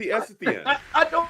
The S at the end. I don't.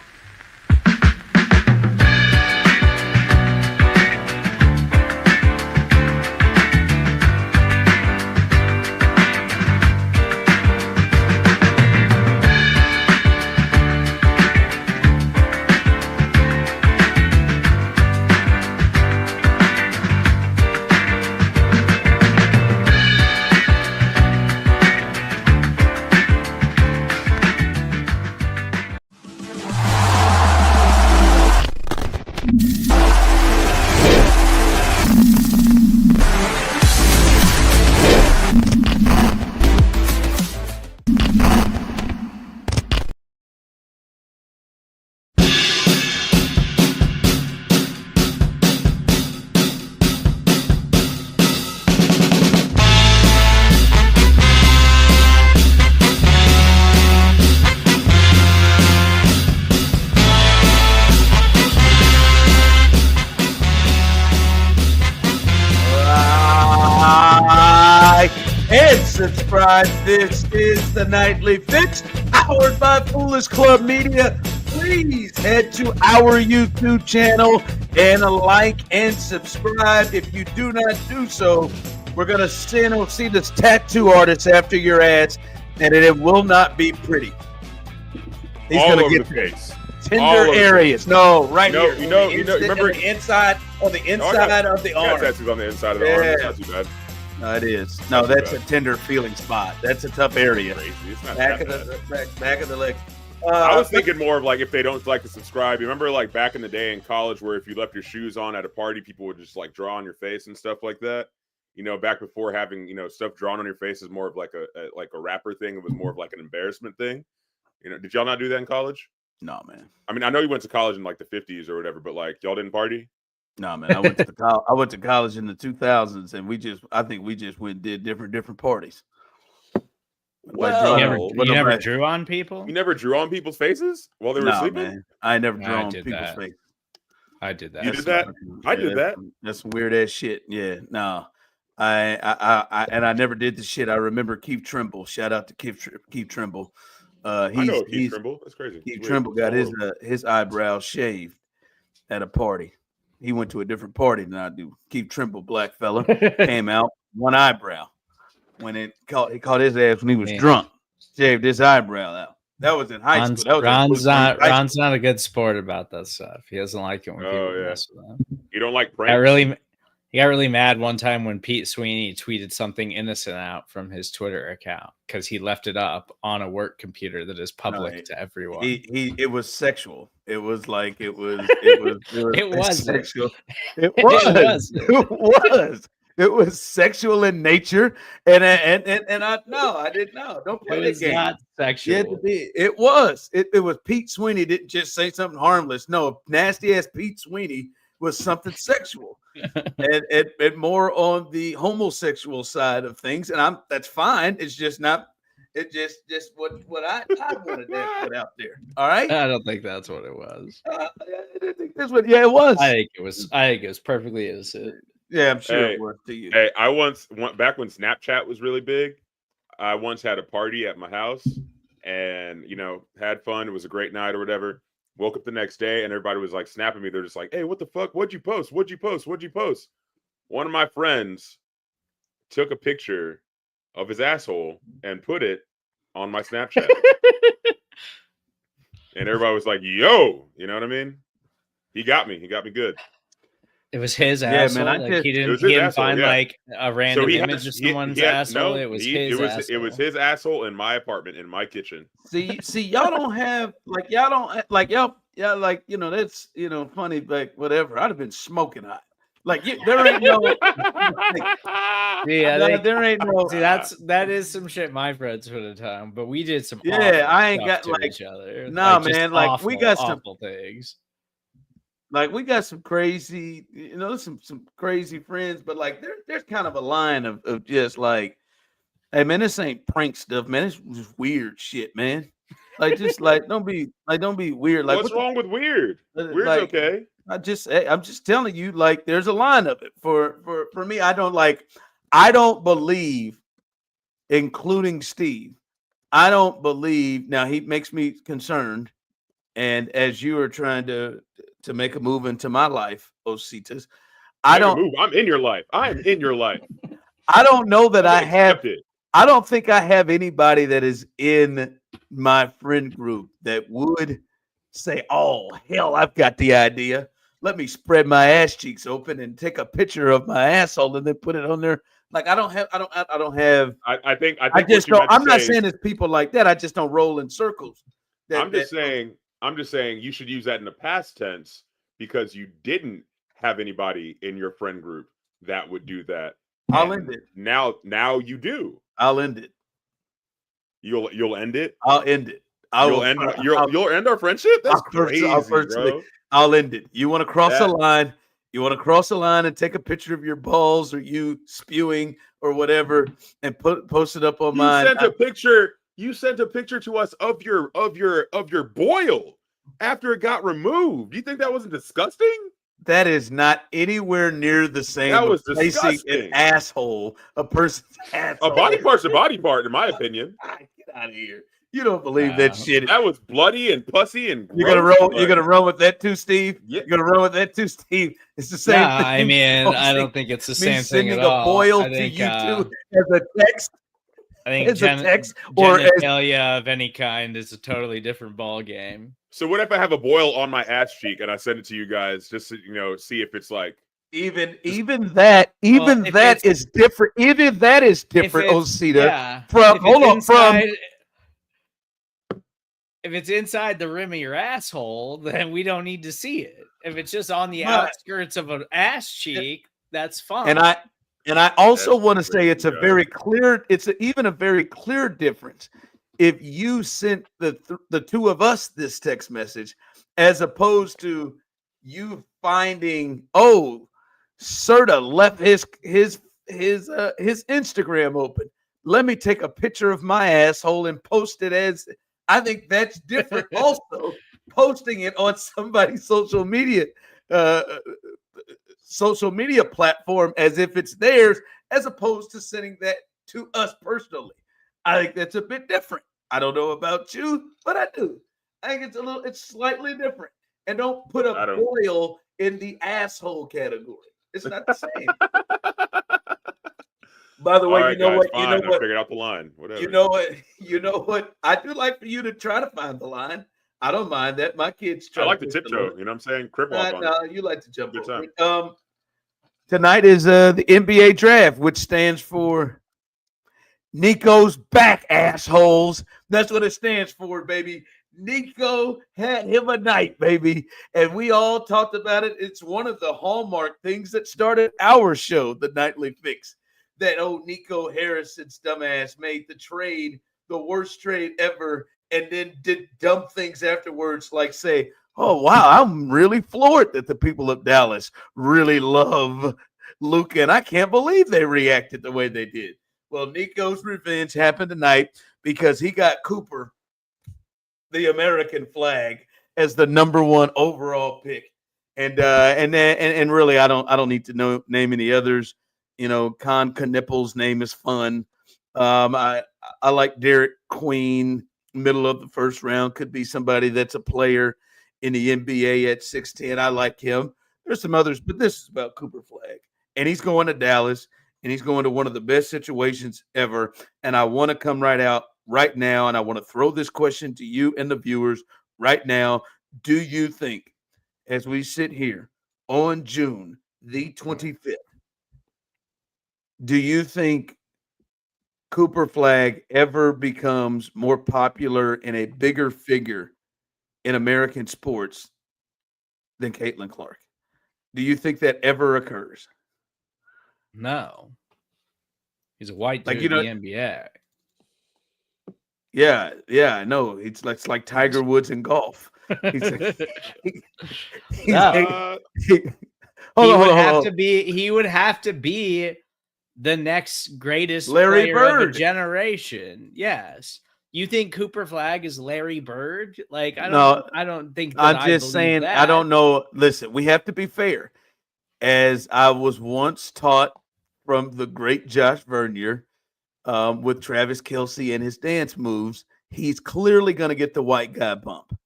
And subscribe. This is the Nightly Fix, powered by Foolish Club Media. Please head to our YouTube channel and like and subscribe. If you do not do so, we're going to send Osita's tattoo artist after your ass, and it will not be pretty. He's All going to over the get face. tender areas. No, right here. Remember the inside of the inside of the arm. Tattoos on the inside of the arm. It's not too bad. No, it is. No, that's a tender feeling spot. That's a tough area. Crazy. It's not Back that of bad. the back of the leg. I was thinking more of like if they don't like to subscribe. You remember like back in the day in college where if you left your shoes on at a party, people would just like draw on your face and stuff like that. You know, back before having stuff drawn on your face is more of like a rapper thing. It was more of like an embarrassment thing. You know, did y'all not do that in college? No, man. I mean, I know you went to college in like the 50s or whatever, but like y'all didn't party. No, man. I went to college in the 2000s, and I think we just went and did different parties. Well, you never drew on people? You never drew on people's faces while they were sleeping? Man. I never drew on people's faces. I did that. You did that? I did that. That's some weird ass shit. Yeah, no. I never did the shit. I remember Keith Trimble. Shout out to Keith Trimble. I know Keith Trimble. That's crazy. Keith Trimble got his eyebrows shaved at a party. He went to a different party than I do. Keith Trimble, black fella, came out, one eyebrow. When he caught his ass when he was drunk, shaved his eyebrow out. That was in high school. Ron's not a good sport about that stuff. He doesn't like it when people mess with him. You don't like pranks? He got really mad one time when Pete Sweeney tweeted something innocent out from his Twitter account because he left it up on a work computer that is public to everyone. It was sexual. It was like it was sexual. It was. It was sexual in nature, and I didn't know. Don't play that game. Not sexual. It was. It was Pete Sweeney didn't just say something harmless. No, nasty ass Pete Sweeney was something sexual, and more on the homosexual side of things. And that's fine. It's just not. It's just what I wanted to put out there. All right. I don't think that's what it was. I didn't think that's what. Yeah, it was. I think it was perfectly innocent. Yeah, I'm sure it was to you. Hey, I once went back when Snapchat was really big. I once had a party at my house and, had fun. It was a great night or whatever. Woke up the next day and everybody was like snapping me. They're just like, hey, what the fuck? What'd you post? What'd you post? What'd you post? One of my friends took a picture of his asshole and put it on my Snapchat. And everybody was like, yo, you know what I mean? He got me good. It was his asshole. Man, he didn't find like a random image of someone's asshole. It was his asshole. It was his asshole in my apartment, in my kitchen. See, y'all don't have that's funny, like whatever. I'd have been smoking hot. Like there ain't no. There ain't no. See, that is some shit my friends would have done, but we did some. I ain't got each other. No, man. Like we got some awful things. Like we got some crazy, some crazy friends, but like there's kind of a line of just like, hey man, this ain't prank stuff, man. It's just weird shit, man. Like just like don't be weird. Like what's wrong with weird? Weird's like, okay. I'm just telling you, like there's a line of it for me. I don't believe, including Steve, I don't believe now. He makes me concerned, and as you are trying to make a move into my life, Ositas, I Make a don't move. I'm in your life. I'm in your life. I don't know that I've I been have. accepted. I don't think I have anybody that is in my friend group that would say, "Oh hell, I've got the idea. Let me spread my ass cheeks open and take a picture of my asshole and then put it on there." Like I don't have. I don't have. I think I what just you don't. meant to I'm not say saying is it's people like that. I just don't roll in circles. I'm That just saying you should use that in the past tense because you didn't have anybody in your friend group that would do that. I'll end And it. now you do. I'll end it. You'll end it. I'll end it. I You'll will. end you'll end our friendship? That's I'll crazy, bro. I'll end it. You want to cross a That line? You want to cross a line and take a picture of your balls or you spewing or whatever and post it up on you mine. sent a picture. You sent a picture to us of your boil after it got removed. You think that wasn't disgusting? That is not anywhere near the same That of was placing an disgusting. asshole, a person's A asshole. body part's a body part, in my opinion. Get out of here. You don't believe that shit. That was bloody and pussy and gross. You're gonna roll. You're gonna run with that too, Steve. Yeah. You're gonna run with that too, Steve. It's the same thing. I mean, I don't think it's the same thing sending at a all. boil I to think, you two as a text. I think As a text or as genitalia of any kind is a totally different ball game. So what if I have a boil on my ass cheek and I send it to you guys just to see if it's like even that is different. Even that is different, Osita. Yeah. If it's inside the rim of your asshole, then we don't need to see it. If it's just on the outskirts of an ass cheek, that's fine. And I also want to say it's a very clear. It's even a very clear difference. If you sent the two of us this text message, as opposed to you finding, oh, Serda left his Instagram open. Let me take a picture of my asshole and post it as. I think that's different. Also, posting it on somebody's social media platform as if it's theirs, as opposed to sending that to us personally. I think that's a bit different. I don't know about you, but I do. I think it's slightly different. And don't put a boil in the asshole category. It's not the same. By the way, right, you know guys, what? fine, You know I what? figured out the line. Whatever. You know what? You know what? I do like for you to try to find the line. I don't mind that. My kids try. I like to tiptoe. You know what I'm saying? Crip walk on no, you like to jump Good over time. it. Tonight is the NBA draft, which stands for Nico's back, assholes. That's what it stands for, baby. Nico had him a night, baby. And we all talked about it. It's one of the hallmark things that started our show, the Nightly Fix. That old Nico Harrison's dumbass made the trade, the worst trade ever, and then did dumb things afterwards, like say, oh, wow, I'm really floored that the people of Dallas really love Luka, and I can't believe they reacted the way they did. Well, Nico's revenge happened tonight because he got Cooper, the American flag, as the #1 overall pick. And really, I don't need to name any others. You know, Con Knippel's name is fun. I like Derek Queen, middle of the first round. Could be somebody that's a player in the NBA at 6'10". I like him. There's some others, but this is about Cooper Flag. And he's going to Dallas, and he's going to one of the best situations ever. And I want to come right out right now, and I want to throw this question to you and the viewers right now. Do you think, as we sit here on June the 25th, do you think Cooper Flag ever becomes more popular and a bigger figure in American sports than Caitlin Clark? Do you think that ever occurs? No. He's a white dude in the NBA. Yeah, I know. It's like Tiger Woods in golf. He would have to be the next greatest Larry player Bird of a generation. Yes. You think Cooper Flag is Larry Bird? Like, I don't think that I'm just saying that. I don't know. Listen, we have to be fair. As I was once taught from the great Josh Vernier, with Travis Kelce and his dance moves, he's clearly going to get the white guy bump,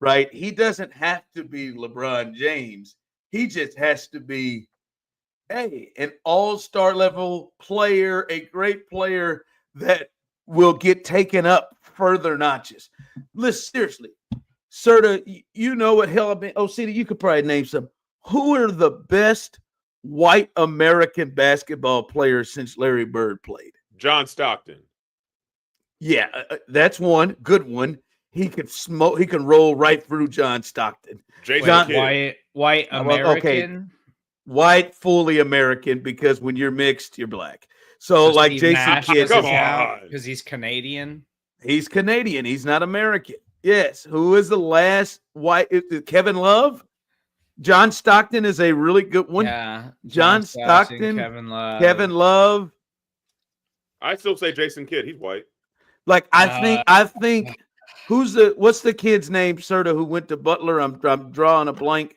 right? He doesn't have to be LeBron James. He just has to be, hey, an all-star level player, a great player that will get taken up further notches. Listen, seriously, Serda, you know what hell I mean. Osita, you could probably name some. Who are the best white American basketball players since Larry Bird played? John Stockton. Yeah, that's one good one. He could smoke. He can roll right through John Stockton. Jason Kidd. White American. Okay. White, fully American, because when you're mixed, you're black. So like Steve Jason Nash Kidd, Come on. because he's Canadian. he's Canadian. He's not American. Yes. Who is the last white? Kevin Love. John Stockton is a really good one. Yeah, John Stockton, Kevin Love. I still say Jason Kidd. He's white. Like I think what's the kid's name, Serda, who went to Butler? I'm drawing a blank.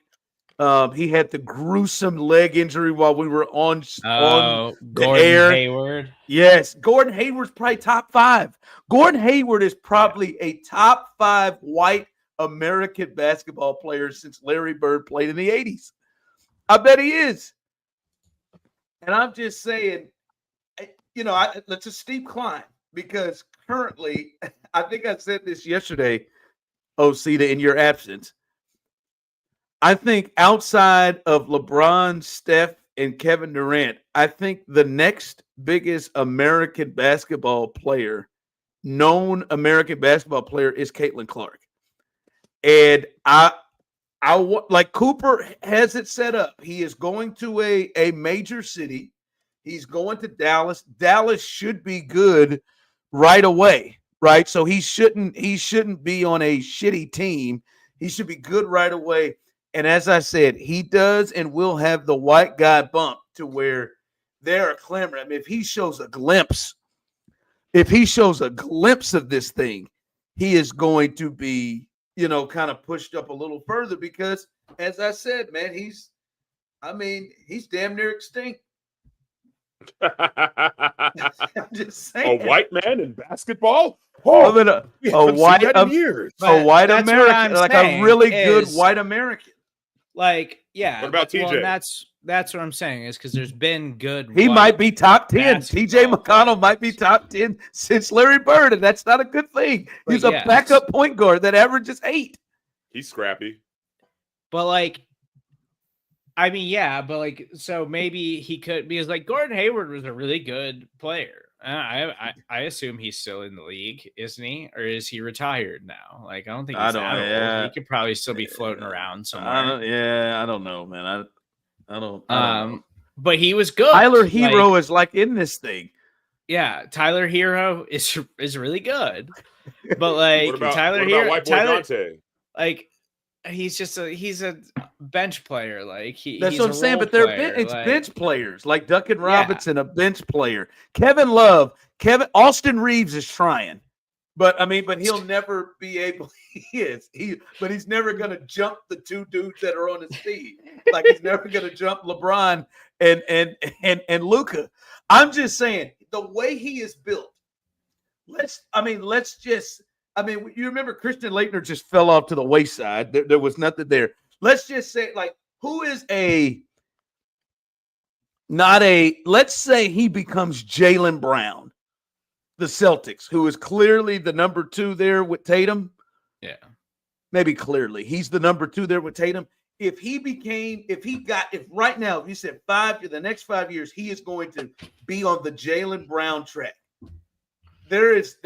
He had the gruesome leg injury while we were on the Gordon air. Hayward. Yes, Gordon Hayward's probably top 5. Gordon Hayward is probably a top 5 white American basketball player since Larry Bird played in the 80s. I bet he is. And I'm just saying, it's a steep climb because currently, I think I said this yesterday, Osita, in your absence. I think outside of LeBron, Steph, and Kevin Durant, I think the next biggest American basketball player, known American basketball player, is Caitlin Clark. And I want, like, Cooper has it set up. He is going to a major city. He's going to Dallas. Dallas should be good right away, right? So he shouldn't be on a shitty team. He should be good right away. And as I said, he does and will have the white guy bump to where they're clamoring. I mean, if he shows a glimpse of this thing, he is going to be, kind of pushed up a little further because, as I said, man, he's damn near extinct. I'm just saying. A white man in basketball? A white American, like a really good white American. Like, yeah. What about TJ? Well, that's what I'm saying is because there's been good. He might be top 10. TJ McConnell might be top 10 since Larry Bird, and that's not a good thing. He's a backup point guard that averages 8. He's scrappy. But so maybe he could, because like Gordon Hayward was a really good player. I assume he's still in the league, isn't he? Or is he retired now? Like, I don't think he's he could probably still be floating around somewhere. I don't know, man. I don't know. But he was good. Tyler Hero is like in this thing. Yeah, Tyler Hero is really good. But like what about Tyler Dante? Like he's a bench player. Like that's what I'm saying. But it's bench players like Duncan Robinson, a bench player. Kevin Love, Austin Reeves is trying, but he'll never be able. But he's never gonna jump the 2 dudes that are on his team. Like he's never gonna jump LeBron and Luka. I'm just saying the way he is built. You remember Christian Laettner just fell off to the wayside. There was nothing there. Let's just say, who is let's say he becomes Jaylen Brown, the Celtics, who is clearly the number 2 there with Tatum. Yeah. Maybe clearly. He's the number 2 there with Tatum. If right now, if you said the next 5 years, he is going to be on the Jaylen Brown track. There is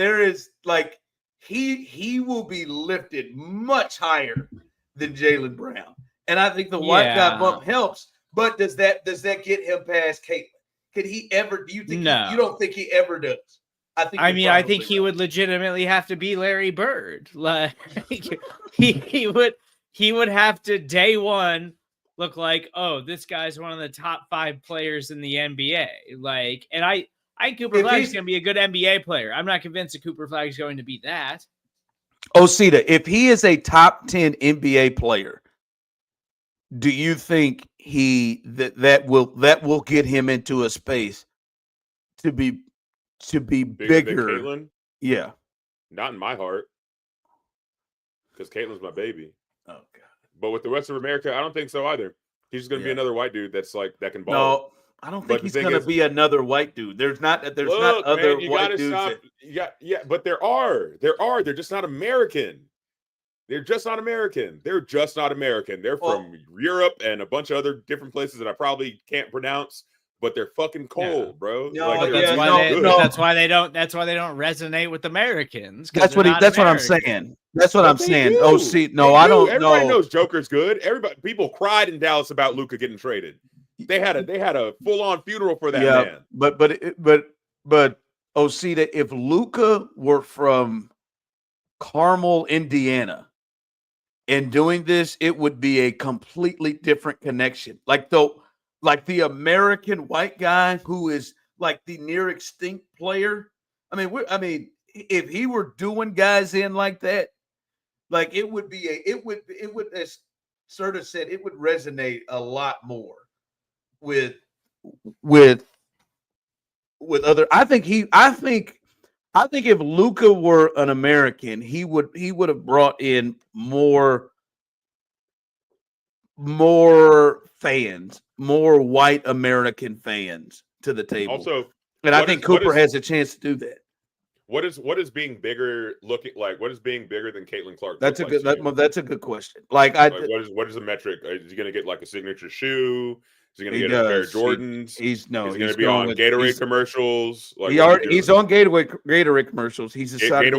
he will be lifted much higher than Jaylen Brown. And I think the white guy bump helps. But does that get him past Caitlin? Could he ever? Do you think? No. You don't think he ever does? I think he would legitimately have to be Larry Bird. Like he would have to day one look like, oh, this guy's one of the top 5 players in the NBA. Like, and I Cooper Flag's going to be a good NBA player. I'm not convinced that Cooper Flag's going to be that. Osita, if he is a top 10 NBA player, do you think that will get him into a space to be to be Bigger bigger. than Caitlyn? Yeah. Not in my heart, because Caitlyn's my baby. Oh God. But with the rest of America, I don't think so either. He's just gonna be another white dude that's like that can ball. No, I don't think he's gonna be another white dude. There's not Look, other man, you white gotta dudes. stop. Yeah, but there are. They're just not American. They're just not American. They're just not American. They're from Europe and a bunch of other different places that I probably can't pronounce, but they're fucking cold, bro. No, like, that's why they don't resonate with Americans. That's what I'm saying. That's what I'm saying. Do. Oh, see, no, I don't know. Everybody knows Joker's good. People cried in Dallas about Luka getting traded. They had a full-on funeral for that man. But Osita, if Luka were from Carmel, Indiana, and doing this, it would be a completely different connection. Like the American white guy who is like the near extinct player. I mean, if he were doing guys in like that, like it would, as Serda said, it would resonate a lot more with other. I think if Luka were an American, he would have brought in more fans, more white American fans to the table. Also, and I think Cooper has a chance to do that. What is being bigger looking like? What is being bigger than Caitlin Clark? That's a good question. What is the metric? Is he going to get like a signature shoe? Is he going to get a pair of Jordans? He's going to be on Gatorade commercials. He's on Gatorade commercials. He's decided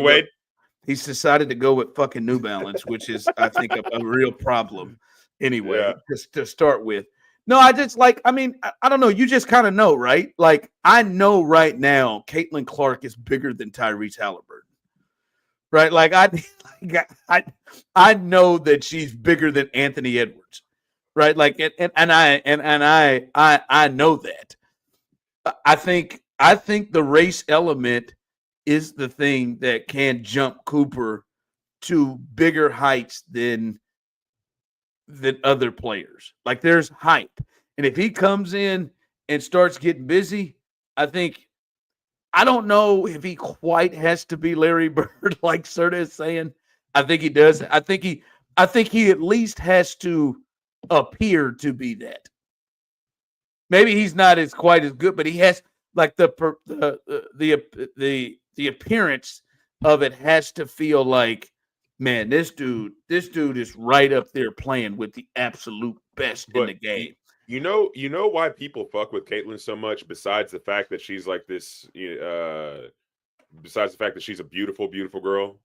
to go with fucking New Balance, which is I think a real problem. Anyway, just to start with. No, I don't know. You just kind of know, right? Like, I know right now Caitlin Clark is bigger than Tyrese Halliburton. Right? Like, I know that she's bigger than Anthony Edwards. Right? Like, and I know that. I think the race element is the thing that can jump Cooper to bigger heights than other players. Like, there's hype. And if he comes in and starts getting busy, I don't know if he quite has to be Larry Bird, like Serda is saying. I think he does. I think he at least has to appear to be that. Maybe he's not quite as good, but he has like the appearance of it has to feel like, man, this dude is right up there playing with the absolute best in the game. You know why people fuck with Caitlyn so much, besides the fact that she's like this, besides the fact that she's a beautiful, beautiful girl.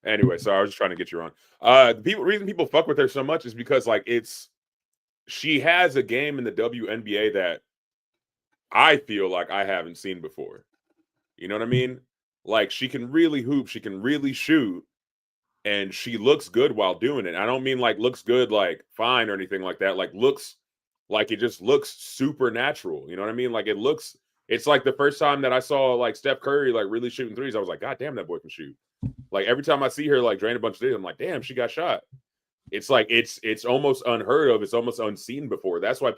Anyway, sorry, I was just trying to get you on. The reason people fuck with her so much is because like she has a game in the WNBA that I feel like I haven't seen before. You know what I mean? Like, she can really hoop, she can really shoot, and she looks good while doing it. I don't mean like looks good like fine or anything like that. Like, looks like it just looks supernatural. You know what I mean? Like, it's like the first time that I saw like Steph Curry like really shooting threes, I was like, God damn, that boy can shoot. Like, every time I see her like drain a bunch of threes, I'm like, damn, she got shot. It's like it's almost unheard of. It's almost unseen before. That's why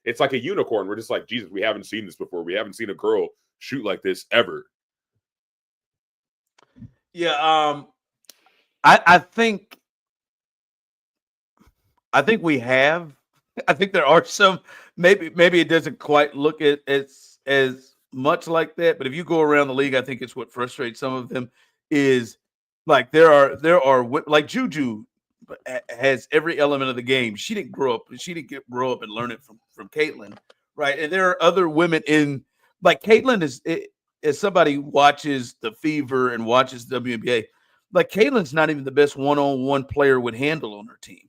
it's like a unicorn. We're just like, Jesus, we haven't seen this before. We haven't seen a girl shoot like this ever. Yeah, I think we have. I think there are some. Maybe it doesn't quite look as much like that. But if you go around the league, I think it's what frustrates some of them is like there are like Juju has every element of the game. She didn't grow up and learn it from Caitlyn, right? And there are other women in like Caitlyn is. As somebody who watches the Fever and watches WNBA, like Caitlyn's not even the best one-on-one player with handle on her team.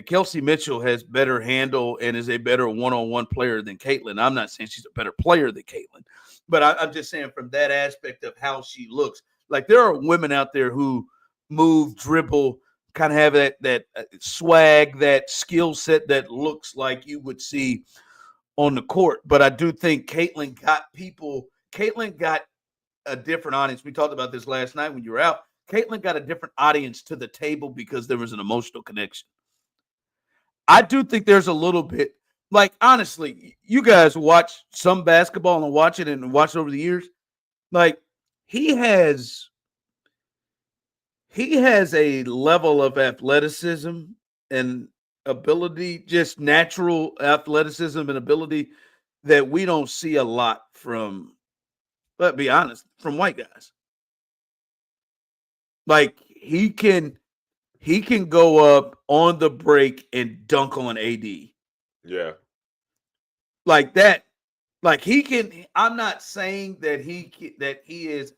Kelsey Mitchell has better handle and is a better one-on-one player than Caitlyn. I'm not saying she's a better player than Caitlyn, but I'm just saying from that aspect of how she looks. Like, there are women out there who move, dribble, kind of have that swag, that skill set that looks like you would see on the court. But I do think Caitlyn got a different audience. We talked about this last night when you were out. Caitlyn got a different audience to the table because there was an emotional connection. I do think there's a little bit Like, honestly, you guys watch some basketball and watch it over the years. Like, he has a level of athleticism and ability, just natural athleticism and ability that we don't see a lot from, let's be honest, from white guys. Like, he can go up on the break and dunk on AD. Yeah. Like that. Like, he can. I'm not saying that he is.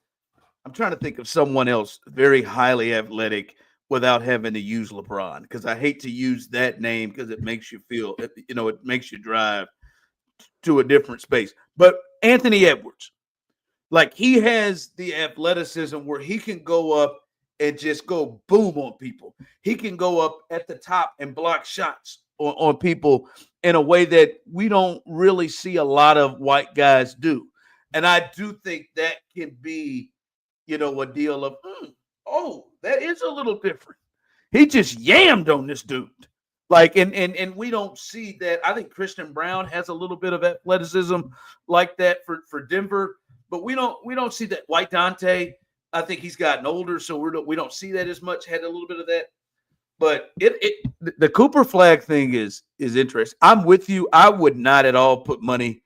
I'm trying to think of someone else very highly athletic without having to use LeBron, because I hate to use that name because it makes you feel, it makes you drive to a different space. But Anthony Edwards, like, he has the athleticism where he can go up and just go boom on people. He can go up at the top and block shots on people in a way that we don't really see a lot of white guys do. And I do think that can be, a deal of, oh, that is a little different. He just yammed on this dude. Like, and we don't see that. I think Christian Brown has a little bit of athleticism like that for Denver, but we don't see that. White Dante, I think he's gotten older, so we don't see that as much. Had a little bit of that, but the Cooper Flag thing is interesting. I'm with you. I would not at all put money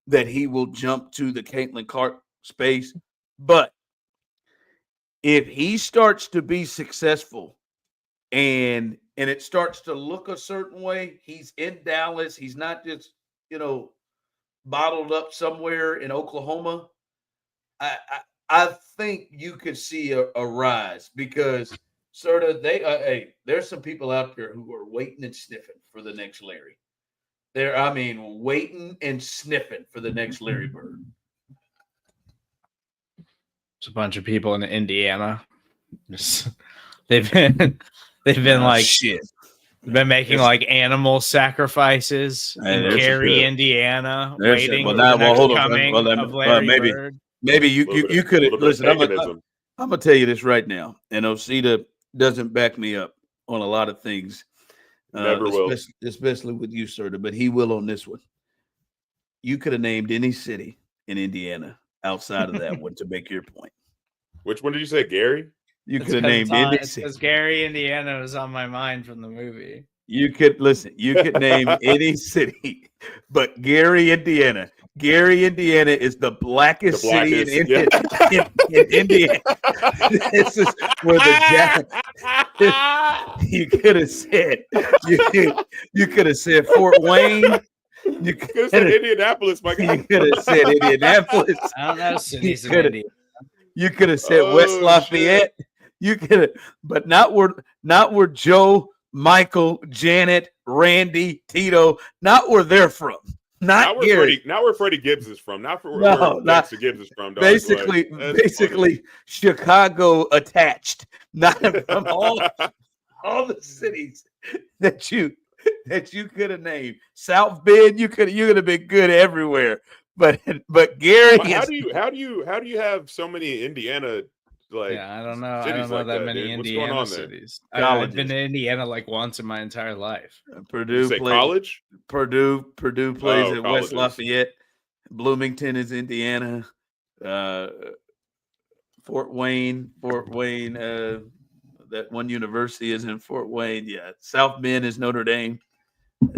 that he will jump to the Caitlin Clark space, but if he starts to be successful and it starts to look a certain way, he's in Dallas, he's not just, bottled up somewhere in Oklahoma, I think you could see a rise, because Serda, there's some people out there who are waiting and sniffing for the next Larry. Waiting and sniffing for the next Larry Bird. It's a bunch of people in Indiana. They've been like shit. Been making like animal sacrifices in Gary, Indiana, waiting for the next coming of Larry Bird. Maybe you could listen. I'm gonna tell you this right now, and Osita doesn't back me up on a lot of things. Never will, especially with you, Serda, but he will on this one. You could have named any city in Indiana outside of that one to make your point. Which one did you say, Gary? You could have named any city. Because Gary, Indiana was on my mind from the movie. You could name any city, but Gary, Indiana. Gary, Indiana is the blackest city in Indiana. This is where you could have said you could have said Fort Wayne. You could have said Indianapolis, my guy. You could have said Indianapolis. I don't know cities in Indiana. You could have said West Lafayette. Shit. You could have, but not where Joe, Michael, Janet, Randy, Tito, not where they're from. Not Gary. Not where Freddie Gibbs is from. Not where Dexter Gibbs is from. Dog. Basically, funny. Chicago attached. Not from all the cities that you could have named. South Bend, you could have been good everywhere. But Gary, how do you have so many Indiana? Like, I don't know. I don't know that many Indiana cities. I've been to Indiana like once in my entire life. Purdue plays college. Purdue plays at West Lafayette. Bloomington is Indiana. Fort Wayne. That one university is in Fort Wayne. Yeah, South Bend is Notre Dame.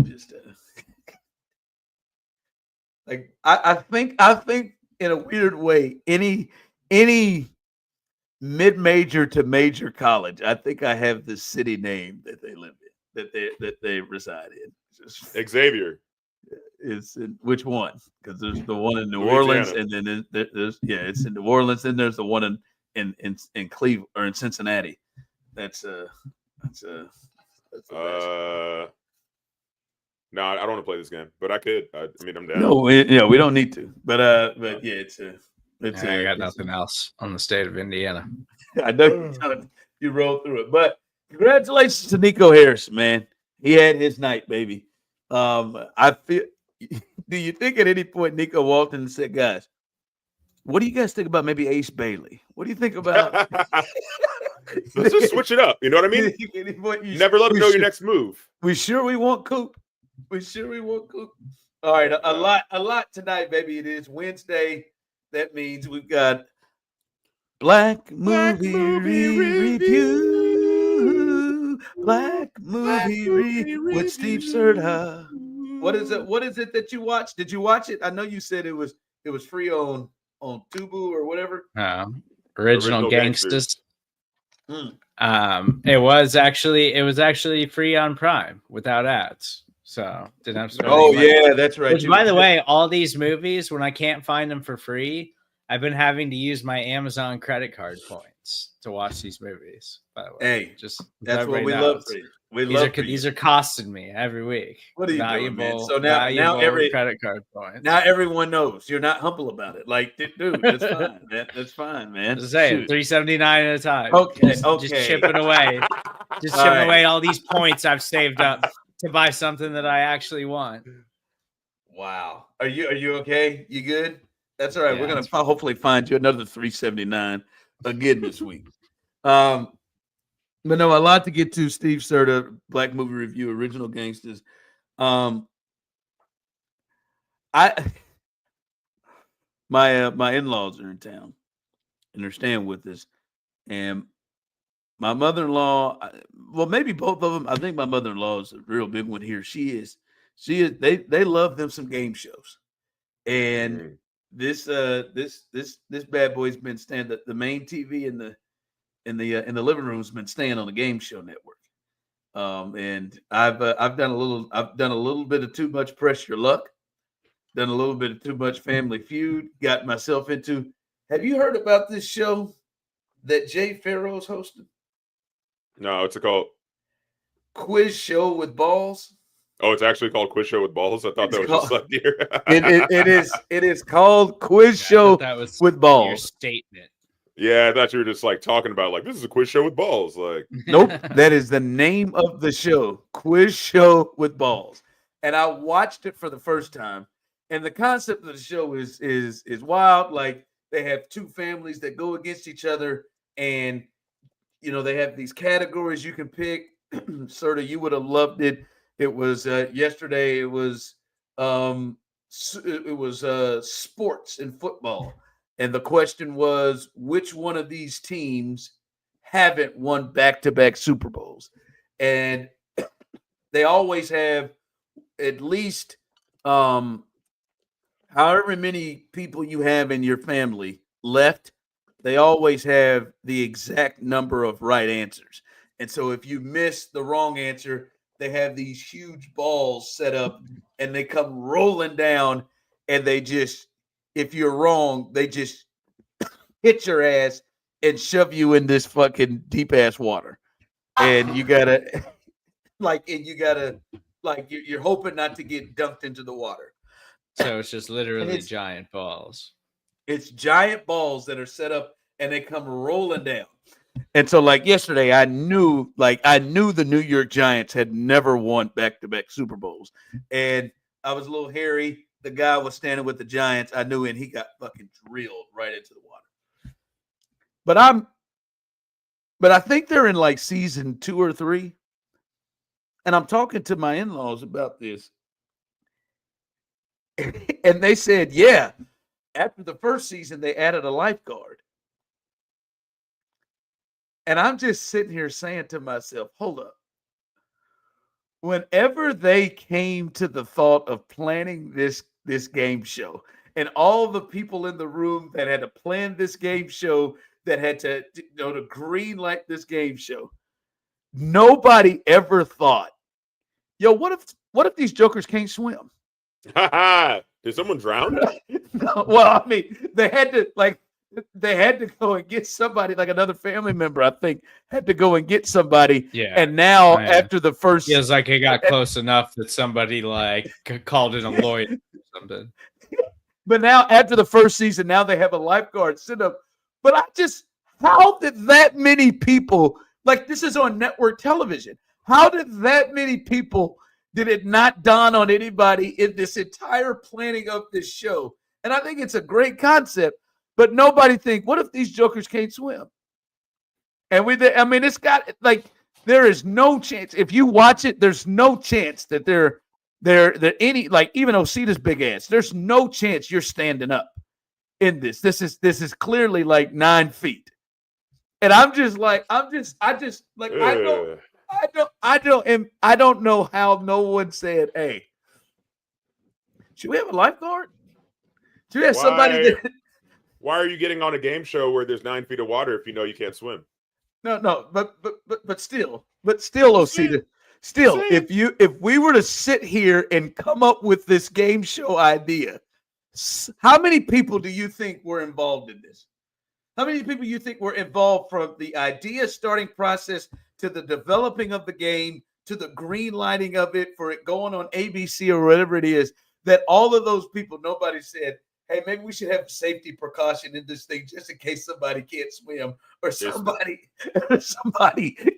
Just like I think in a weird way, any mid-major to major college, I think I have the city name that they live in, that they reside in. Xavier. It's in which one? Because there's the one in New Orleans, and then there's it's in New Orleans, and there's the one in Cleveland or in Cincinnati. No, I don't want to play this game, but I could. I mean, I'm down. No, we don't need to. But yeah, I got nothing else on the state of Indiana. I know you rolled through it, but congratulations to Nico Harris, man. He had his night, baby. I feel. Do you think at any point Nico walked in and said, "Guys, what do you guys think about maybe Ace Bailey? What do you think about?" Let's just switch it up. You know what I mean? Never let him know your next move. We want Coop? We sure we won't cook. All right, a lot tonight, baby. It is Wednesday. That means we've got Black Movie Review. Black Movie Review with Steve Serda. What is it? What is it that you watched? Did you watch it? I know you said it was free on Tubu or whatever. Original Gangsters. Mm. It was actually free on Prime without ads. So didn't have to spend Oh any money. yeah, that's right. Which, by the way, all these movies, when I can't find them for free, I've been having to use my Amazon credit card points to watch these movies. By the way, Hey, just that's what we knows. love for you. These are costing me every week. What are you doing, man? So now every credit card points. Now everyone knows you're not humble about it. Like, dude, that's fine, man. That's fine, man. Just saying, $3.79 at a time. Okay, just chipping away, away all these points I've saved up to buy something that I actually want. Wow, are you okay? You good? That's all right. Yeah, we're gonna hopefully find you another $3.79 again this week. But no, a lot to get to. Steve Serda, Black Movie Review, Original Gangsters. My in-laws are in town and they're staying with us, and my mother-in-law, well, maybe both of them. I think my mother-in-law is a real big one here. She is. They love them some game shows, and this bad boy's been staying. The main TV in the living room's been staying on the Game Show Network. And I've done a little bit of Too Much Press Your Luck, done a little bit of Too Much Family Feud, got myself into. Have you heard about this show that Jay Farrow's hosting? No, what's it called? Quiz Show with Balls. Oh, it's actually called Quiz Show with Balls. I thought that was just like here. It is called Quiz Show with Balls. Your statement. Yeah, I thought you were just like talking about like this is a quiz show with balls. Like, nope, that is the name of the show, Quiz Show with Balls. And I watched it for the first time, and the concept of the show is wild. Like, they have two families that go against each other, and they have these categories you can pick. Serda, you would have loved it. It was yesterday. It was sports and football. And the question was, which one of these teams haven't won back-to-back Super Bowls? And they always have at least however many people you have in your family left, they always have the exact number of right answers. And so if you miss the wrong answer, they have these huge balls set up, and they come rolling down, and they just, if you're wrong, they just hit your ass and shove you in this fucking deep ass water. And you gotta you're hoping not to get dunked into the water. So it's just literally giant balls. It's giant balls that are set up, and they come rolling down. And so, like yesterday, I knew the New York Giants had never won back-to-back Super Bowls. And I was a little hairy. The guy was standing with the Giants. I knew, and he got fucking drilled right into the water. But I think they're in like season 2 or 3. And I'm talking to my in-laws about this. And they said, yeah, after the first season, they added a lifeguard. And I'm just sitting here saying to myself, hold up. Whenever they came to the thought of planning this game show, and all the people in the room that had to plan this game show, that had to green light this game show, nobody ever thought, yo, what if these jokers can't swim? Did someone drown? No, well, I mean, they had to go and get somebody, like another family member, I think, had to go and get somebody. Yeah. And now after the first, feels like it got close enough that somebody like called in a lawyer or something. But now after the first season, now they have a lifeguard sit up. But how did that many people, like, this is on network television, how did that many people, did it not dawn on anybody in this entire planning of this show? And I think it's a great concept, but nobody think, what if these jokers can't swim? And it's got, like, there is no chance. If you watch it, there's no chance that they're They're any like even Osita's big ass. There's no chance you're standing up in this. This is clearly like 9 feet. And I just like I don't know how no one said, hey, should we have a lifeguard? Should we have somebody that why are you getting on a game show where there's 9 feet of water if you know you can't swim? No, but still, Osita. Still, if we were to sit here and come up with this game show idea, how many people do you think were involved in this? How many people you think were involved from the idea starting process to the developing of the game to the green lighting of it for it going on ABC or whatever it is? That all of those people, nobody said, hey, maybe we should have a safety precaution in this thing just in case somebody can't swim or somebody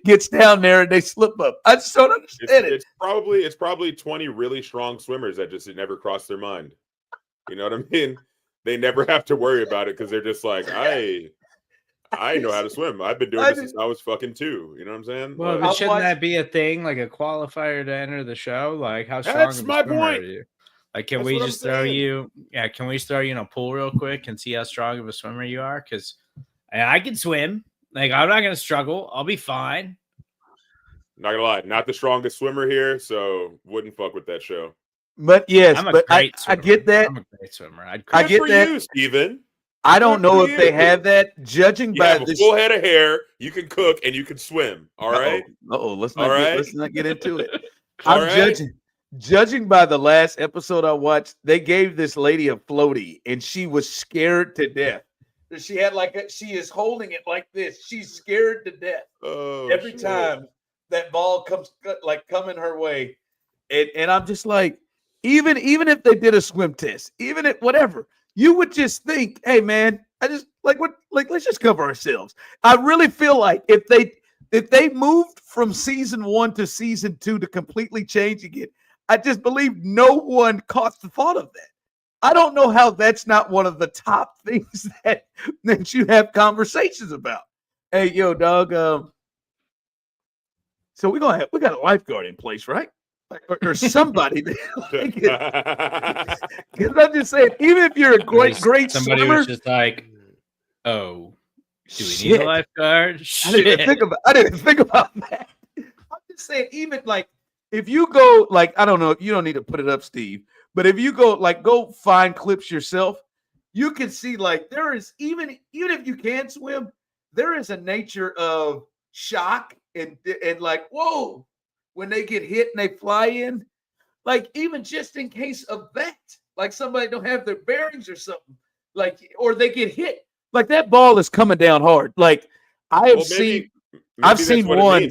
gets down there and they slip up. I just don't understand it. It's probably 20 really strong swimmers that just never crossed their mind. You know what I mean? They never have to worry about it because they're just like, I know how to swim. I've been doing this since I was fucking 2. You know what I'm saying? Well, but shouldn't that be a thing, like a qualifier to enter the show? Like, how strong That's of a my swimmer point. are you? Like, can we just throw you? Yeah, can we throw you in a pool real quick and see how strong of a swimmer you are? Because I can swim. Like, I'm not gonna struggle. I'll be fine. Not gonna lie, not the strongest swimmer here, so wouldn't fuck with that show. But yes, I'm a great swimmer. I get that. I'm a great swimmer. I get that, you, Steven. I don't know if they have that. Judging by this full head of hair, you can cook and you can swim. All right. Let's not get into it. I'm Judging by the last episode I watched, they gave this lady a floaty and she was scared to death. She had she is holding it like this. She's scared to death every time that ball comes coming her way. And I'm just like, even if they did a swim test, even if whatever, you would just think, hey man, I just let's just cover ourselves. I really feel like if they moved from season 1 to season 2 to completely changing it, I just believe no one caught the thought of that. I don't know how that's not one of the top things that you have conversations about. Hey, yo, dog. So we got a lifeguard in place, right? Or somebody. Because I'm just saying, even if you're a great somebody swimmer, was just like, oh, do we need a lifeguard? I didn't even think about that. I'm just saying, even if you go, I don't know, you don't need to put it up, Steve, but if you go find clips yourself, you can see there is even if you can't swim, there is a nature of shock and whoa, when they get hit and they fly in, even just in case of that, somebody don't have their bearings or something, or they get hit, that ball is coming down hard. I've seen one.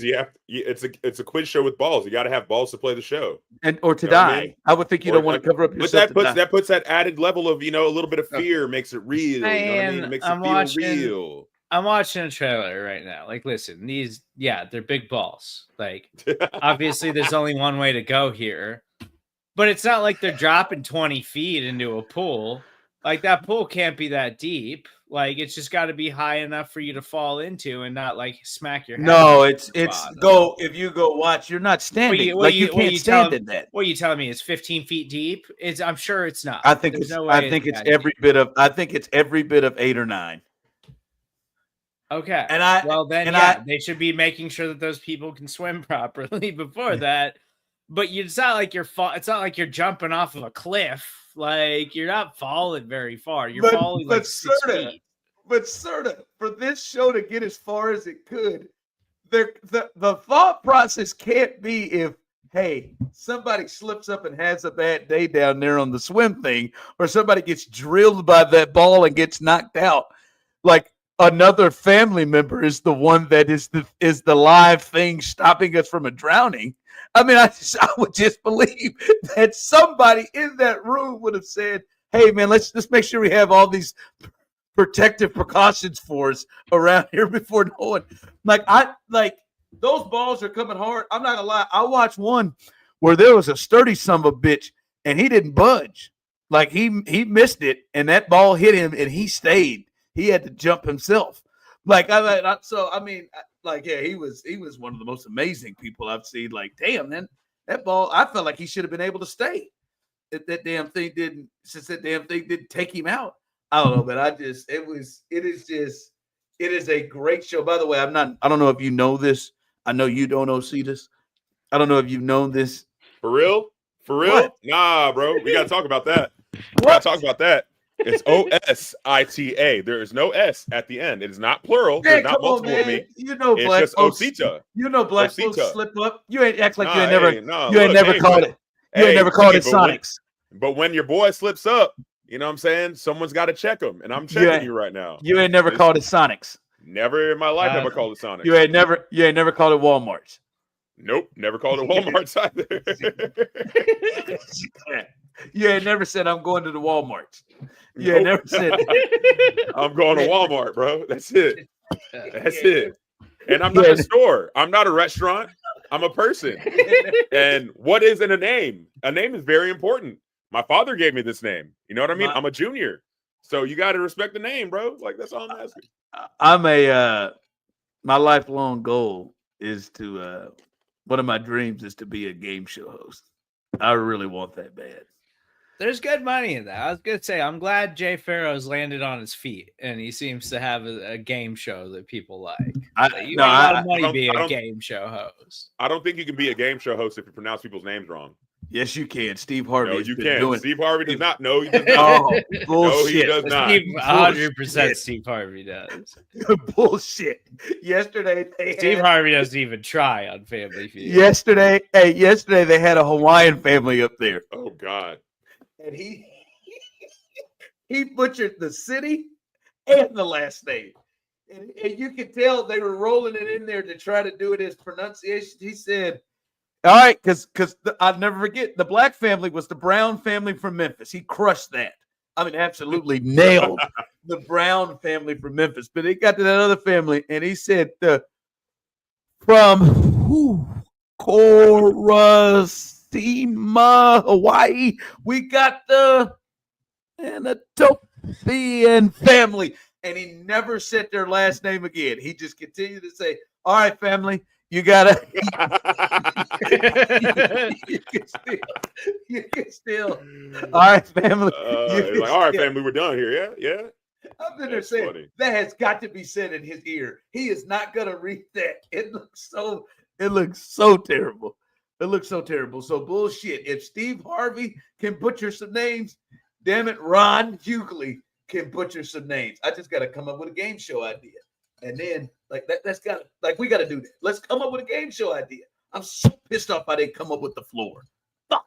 It's a quiz show with balls. You got to have balls to play the show, or to die. I mean? I would think you don't want to cover up yourself. But that puts that added level of a little bit of fear, makes it real. You know what I mean? It makes it feel real. I'm watching a trailer right now. Listen, they're big balls. Obviously, there's only one way to go here, but it's not like they're dropping 20 feet into a pool. That pool can't be that deep. It's just got to be high enough for you to fall into and not smack your head. No, it's if you go watch, you're not standing. You can't stand in that. What are you telling me? It's 15 feet deep? I'm sure it's not. I think it's every bit of 8 or 9. Okay. They should be making sure that those people can swim properly before that. But it's not like it's not like you're jumping off of a cliff. You're not falling very far. You're falling 6 feet. But Serda, for this show to get as far as it could, the thought process can't be if, hey, somebody slips up and has a bad day down there on the swim thing, or somebody gets drilled by that ball and gets knocked out. Another family member is the one that is the live thing stopping us from a drowning. I mean, I would just believe that somebody in that room would have said, hey, man, let's make sure we have all these protective precautions for us around here before no one. Those balls are coming hard. I'm not going to lie. I watched one where there was a sturdy son of a bitch, and he didn't budge. He missed it, and that ball hit him, and he stayed. He had to jump himself. He was one of the most amazing people I've seen. Damn, man, That ball, I felt like he should have been able to stay. If that damn thing didn't, since that damn thing didn't take him out. I don't know, but it is a great show. By the way, I don't know if you know this. I know you don't, Osita. I don't know if you've known this. For real? For real? What? Nah, bro. We got to talk about that. It's Osita. There is no S at the end. It is not plural. There's not multiple of me. You know, it's black just folks. Osita. You know, black Osita. folks slip up. You ain't act like Nah, you ain't never. hey, nah, you ain't look, never called it. You ain't never called it Sonics. But when your boy slips up, you know what I'm saying? Someone's got to check him, and I'm checking you right now. You ain't never called it Sonics. Never in my life have I called it Sonics. You ain't never called it Walmart. Nope, never called it Walmart either. You ain't never said I'm going to the Walmart. You ain't never said I'm going to Walmart, bro. That's it. That's it. And I'm not a store. I'm not a restaurant. I'm a person. And what is in a name? A name is very important. My father gave me this name. You know what I mean? I'm a junior. So you got to respect the name, bro. Like, that's all I'm asking. My lifelong goal is to, one of my dreams is to be a game show host. I really want that bad. There's good money in that. I was going to say, I'm glad Jay Farrow's landed on his feet, and he seems to have a game show that people like. You make a lot of money being a game show host. I don't think you can be a game show host if you pronounce people's names wrong. Yes, you can. Steve Harvey. No, you can. Steve Harvey does not. No, he does not. Oh, bullshit. No, he does not. 100% Steve Harvey does. Bullshit. Yesterday, Steve Harvey doesn't even try on Family Feud. Yesterday they had a Hawaiian family up there. Oh, God. And he butchered the city and the last name. And you could tell they were rolling it in there to try to do it as pronunciation. He said, all right, because I'll never forget, the black family was the Brown family from Memphis. He crushed that. I mean, absolutely nailed the Brown family from Memphis. But he got to that other family, and he said, from Korosima, Hawaii, we got the Anatopian family. And he never said their last name again. He just continued to say, all right, family, you gotta you can still all right, family. Like, all right, family, we're done here. Yeah. I'm gonna say that has got to be said in his ear. He is not gonna read that. It looks so terrible. It looks so terrible. So bullshit. If Steve Harvey can butcher some names, damn it, Ron Hughley can butcher some names. I just gotta come up with a game show idea. And then, we got to do that. Let's come up with a game show idea. I'm so pissed off how they come up with the floor. Fuck.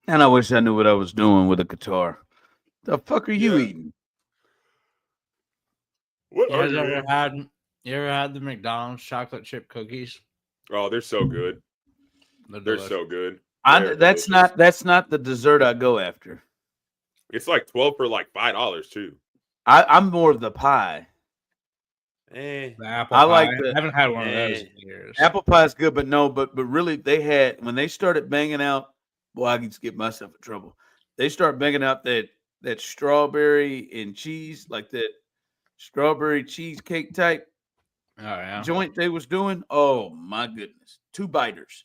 And I wish I knew what I was doing with a guitar. The fuck are you Yeah. eating? What You are guys you ever eating? had? You ever had the McDonald's chocolate chip cookies? Oh, they're so good. They're They're delicious. so good. They're That's delicious. not the dessert I go after. It's like 12 for like $5 too. I'm more of the pie. Eh, The apple I pie. like the I haven't had one of those eh. in years. apple pie is good, but no, but really they had when they started banging out. Boy, I can just get myself in trouble. They start banging out that strawberry and cheese, like that strawberry cheesecake type Oh yeah. joint they was doing. Oh my goodness, 2 biters.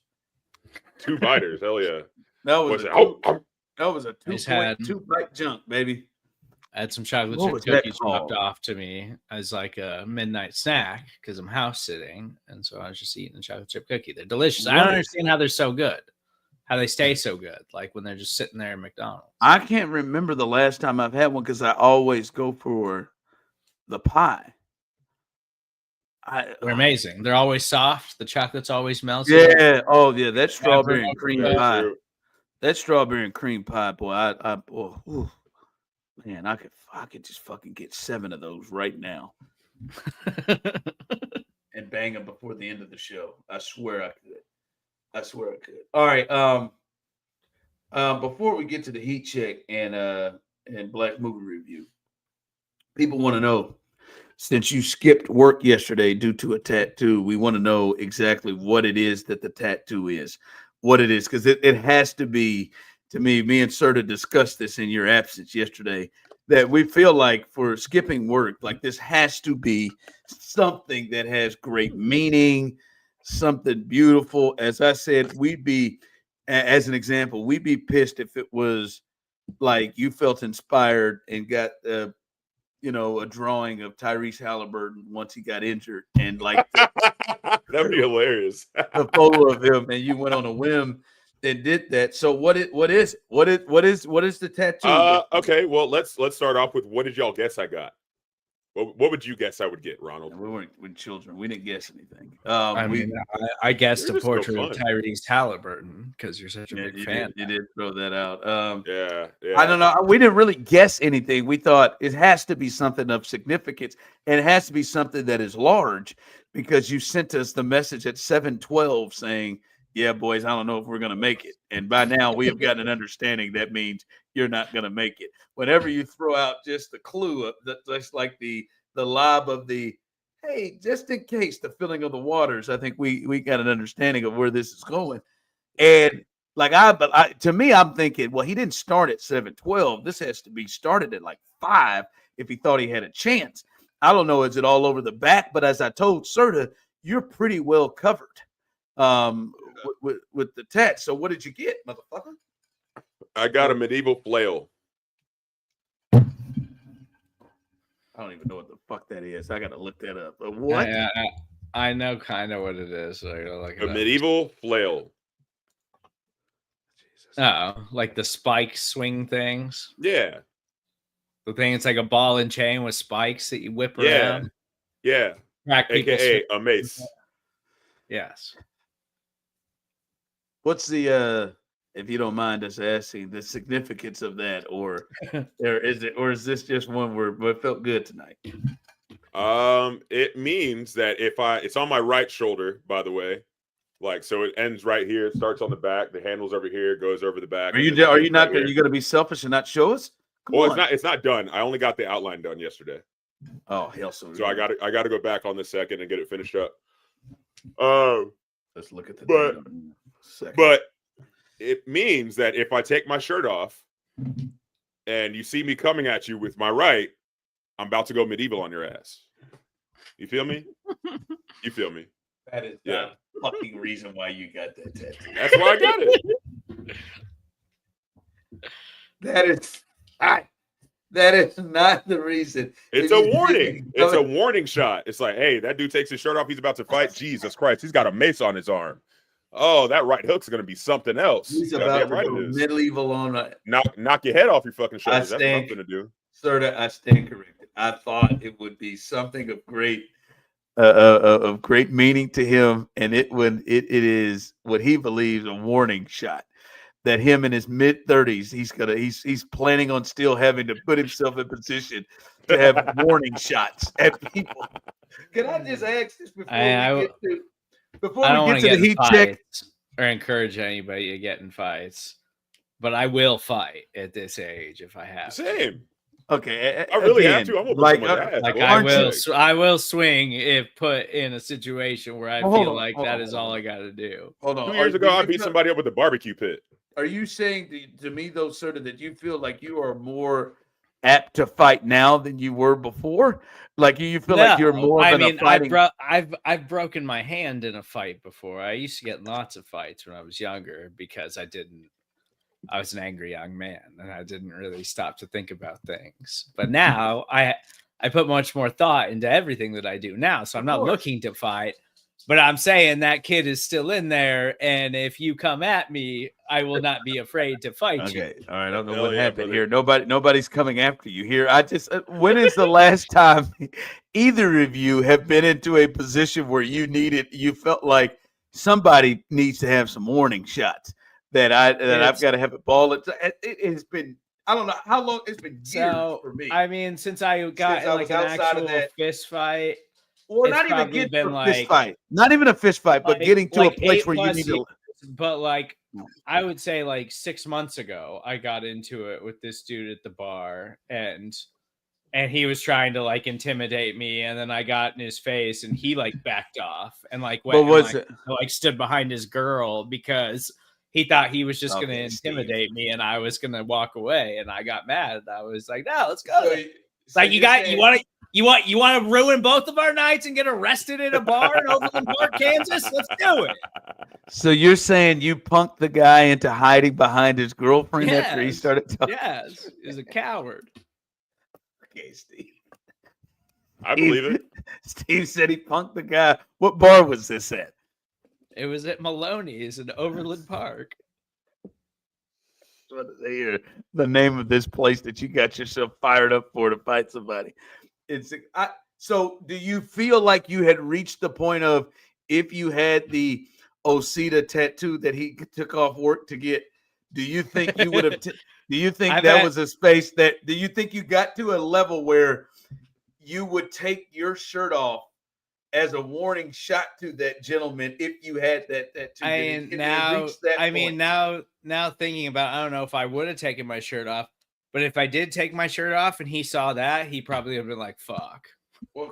2 biters. Hell yeah. That was What's a it? two. That was a I just had 2.2 bite junk, baby. I had some chocolate What chip was that cookies dropped called? off to me as like a midnight snack because I'm house sitting, and so I was just eating a chocolate chip cookie. They're delicious. I don't What? understand how they're so good, how they stay so good, like when they're just sitting there at McDonald's. I can't remember the last time I've had one because I always go for the pie. They're amazing. They're always soft. The chocolate's always melted. Yeah. Oh yeah, that strawberry and cream That's pie. true. That strawberry and cream pie, boy. Ooh, man, I could just fucking get 7 of those right now and bang them before the end of the show. I swear I could. I swear I could. All right. Before we get to the heat check and Black movie review, people want to know, since you skipped work yesterday due to a tattoo, we want to know exactly what it is that the tattoo is, what it is, because it has to be, to me and Serda discussed this in your absence yesterday, that we feel like for skipping work, like this has to be something that has great meaning, something beautiful. As I said, as an example, we'd be pissed if it was like you felt inspired and got a drawing of Tyrese Halliburton once he got injured, and like That'd be hilarious. the photo of him, and you went on a whim and did that. So what is the tattoo? Okay, well let's start off with what did y'all guess I got? What would you guess I would get, Ronald? We weren't with children. We didn't guess anything. I guessed a Yours is so portrait of fun. Tyrese Halliburton because you're such a big fan. You did throw that out. Yeah. I don't know. We didn't really guess anything. We thought it has to be something of significance, and it has to be something that is large, because you sent us the message at 7:12 saying, "Yeah, boys, I don't know if we're going to make it." And by now, we have gotten an understanding that means you're not going to make it. Whenever you throw out just the clue of just like the lob of the, hey, just in case, the filling of the waters, I think we got an understanding of where this is going. And to me, I'm thinking, well, he didn't start at 7:12. This has to be started at like 5 if he thought he had a chance. I don't know, is it all over the back? But as I told Serda, you're pretty well covered with the tat. So what did you get, motherfucker? I got a medieval flail. I don't even know what the fuck that is. I gotta look that up. What? I know kind of what it is. So I gotta look it A up. medieval flail. Oh, like the spike swing things. Yeah. The thing, it's like a ball and chain with spikes that you whip Yeah. around. Yeah. Crack people's AKA a mace. Yes. What's the if you don't mind us asking, the significance of that, or is this just one where it felt good tonight? It means that it's on my right shoulder, by the way. Like, so it ends right here, it starts on the back, the handle's over here, goes over the back. Are you not going to be selfish and not show us? It's not done. I only got the outline done yesterday. Oh, hell, so I got to go back on this second and get it finished up. Let's look at the but it means that if I take my shirt off and you see me coming at you with my right, I'm about to go medieval on your ass. You feel me? You feel me? That is the fucking reason why you got that tattoo. That's why I got it. That is not the reason. It's a warning. It's a warning shot. It's like, hey, that dude takes his shirt off. He's about to fight. Jesus Christ. He's got a mace on his arm. Oh, that right hook's going to be something else. He's about to go medieval on. Knock your head off your fucking shoulders. That's what I'm going to do. Serda, I stand corrected. I thought it would be something of great meaning to him, and it is what he believes a warning shot. that him in his mid-30s, he's planning on still having to put himself in position to have warning shots at people. Can I just ask this before I we get don't to the heat check? Or encourage anybody to get in fights, but I will fight at this age if I have to. Same. Okay, I really have to. I'm whooping someone's ass. Like boy. I will swing if put in a situation where I feel like that is all I got to do. Hold on. 2 years ago, I beat somebody up with a barbecue pit. Are you saying to me, though, sort of, that you feel like you are more apt to fight now than you were before? Like you feel like you're more of a fighting. I've broken my hand in a fight before. I used to get in lots of fights when I was younger because I was an angry young man and I didn't really stop to think about things. But now I put much more thought into everything that I do now. So I'm not looking to fight, but I'm saying that kid is still in there. And if you come at me, I will not be afraid to fight you. Okay. All right. I don't know what happened here. Nobody's coming after you here. When is the last time either of you have been into a position where you felt like somebody needs to have some warning shots? I've got to have a ball. It has been, I don't know how long, it's been years for me. I mean, since I got like an actual fist fight, or not even get to a fist fight, not even a fist fight, but getting to a place where you need to. But like, I would say like 6 months ago, I got into it with this dude at the bar, and he was trying to like intimidate me, and then I got in his face, and he like backed off and like went like stood behind his girl because he thought he was just going to intimidate me and I was going to walk away, and I got mad. I was like, no, let's go. So you want to ruin both of our nights and get arrested in a bar in Overland Park, Kansas? Let's do it. So you're saying you punked the guy into hiding behind his girlfriend after he started talking? Yes, he's a coward. Okay, Steve. I believe it. Steve said he punked the guy. What bar was this at? It was at Maloney's in Overland Park. What is here? The name of this place that you got yourself fired up for to fight somebody. So do you feel like you had reached the point of, if you had the Osita tattoo that he took off work to get, do you think you would have? Do you think was a space that? Do you think you got to a level where you would take your shirt off as a warning shot to that gentleman if you had that tattoo? Now thinking about, I don't know if I would have taken my shirt off, but if I did take my shirt off and he saw that, he probably would have been like, "Fuck." Well,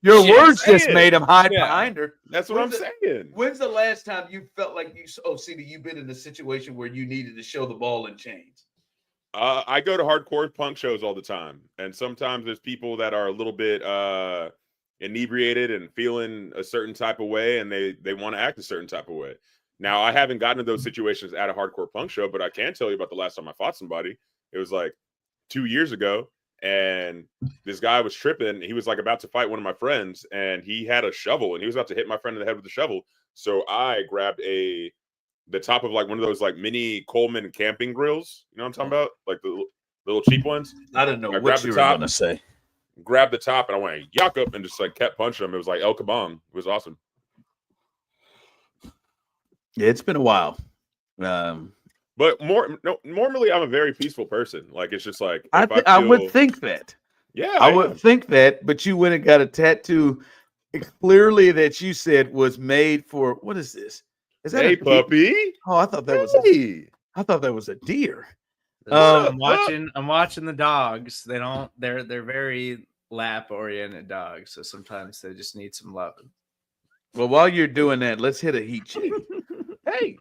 your words just made him hide behind her. That's what I'm saying. When's the last time you felt like you've been in a situation where you needed to show the ball in chains? I go to hardcore punk shows all the time, and sometimes there's people that are a little bit inebriated and feeling a certain type of way, and they want to act a certain type of way. Now, I haven't gotten to those situations at a hardcore punk show, but I can tell you about the last time I fought somebody. It was like 2 years ago, and this guy was tripping. He was like about to fight one of my friends, and he had a shovel, and he was about to hit my friend in the head with the shovel. So I grabbed the top of like one of those like mini Coleman camping grills. You know what I'm talking about? Like the little cheap ones. I didn't know what you were going to say. Grabbed the top, and I went yuck up and just like kept punching him. It was like El Kabong. It was awesome. Yeah, it's been a while. But normally I'm a very peaceful person. Like, it's just like I would think that. Yeah, I would think that. But you went and got a tattoo clearly that you said was made for, what is this? Is that a puppy? Oh, I thought that was a deer. I'm watching the dogs. They're very lap oriented dogs, so sometimes they just need some loving. Well, while you're doing that, let's hit a heat check. Hey.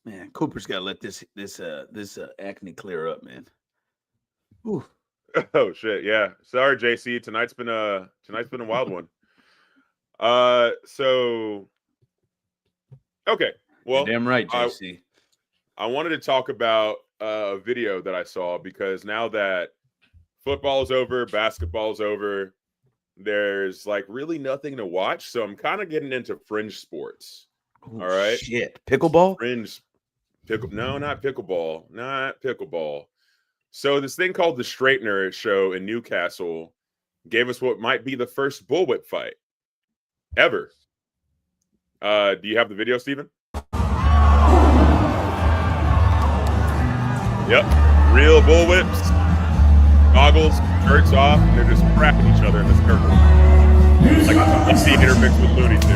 Man, Cooper's got to let this acne clear up, man. Ooh. Oh shit, yeah. Sorry, JC. Tonight's been a wild one. So okay. Well, you're damn right, JC. I wanted to talk about a video that I saw, because now that football's over, basketball's over, there's like really nothing to watch. So I'm kind of getting into fringe sports. Ooh, all right. Shit. Pickleball? No, not pickleball. Not pickleball. So this thing called the Straightener show in Newcastle gave us what might be the first bullwhip fight ever. Do you have the video, Steven? Yep. Real bullwhips. Goggles, shirts off, and they're just cracking each other in this circle. Like a theater mixed with Looney Tunes.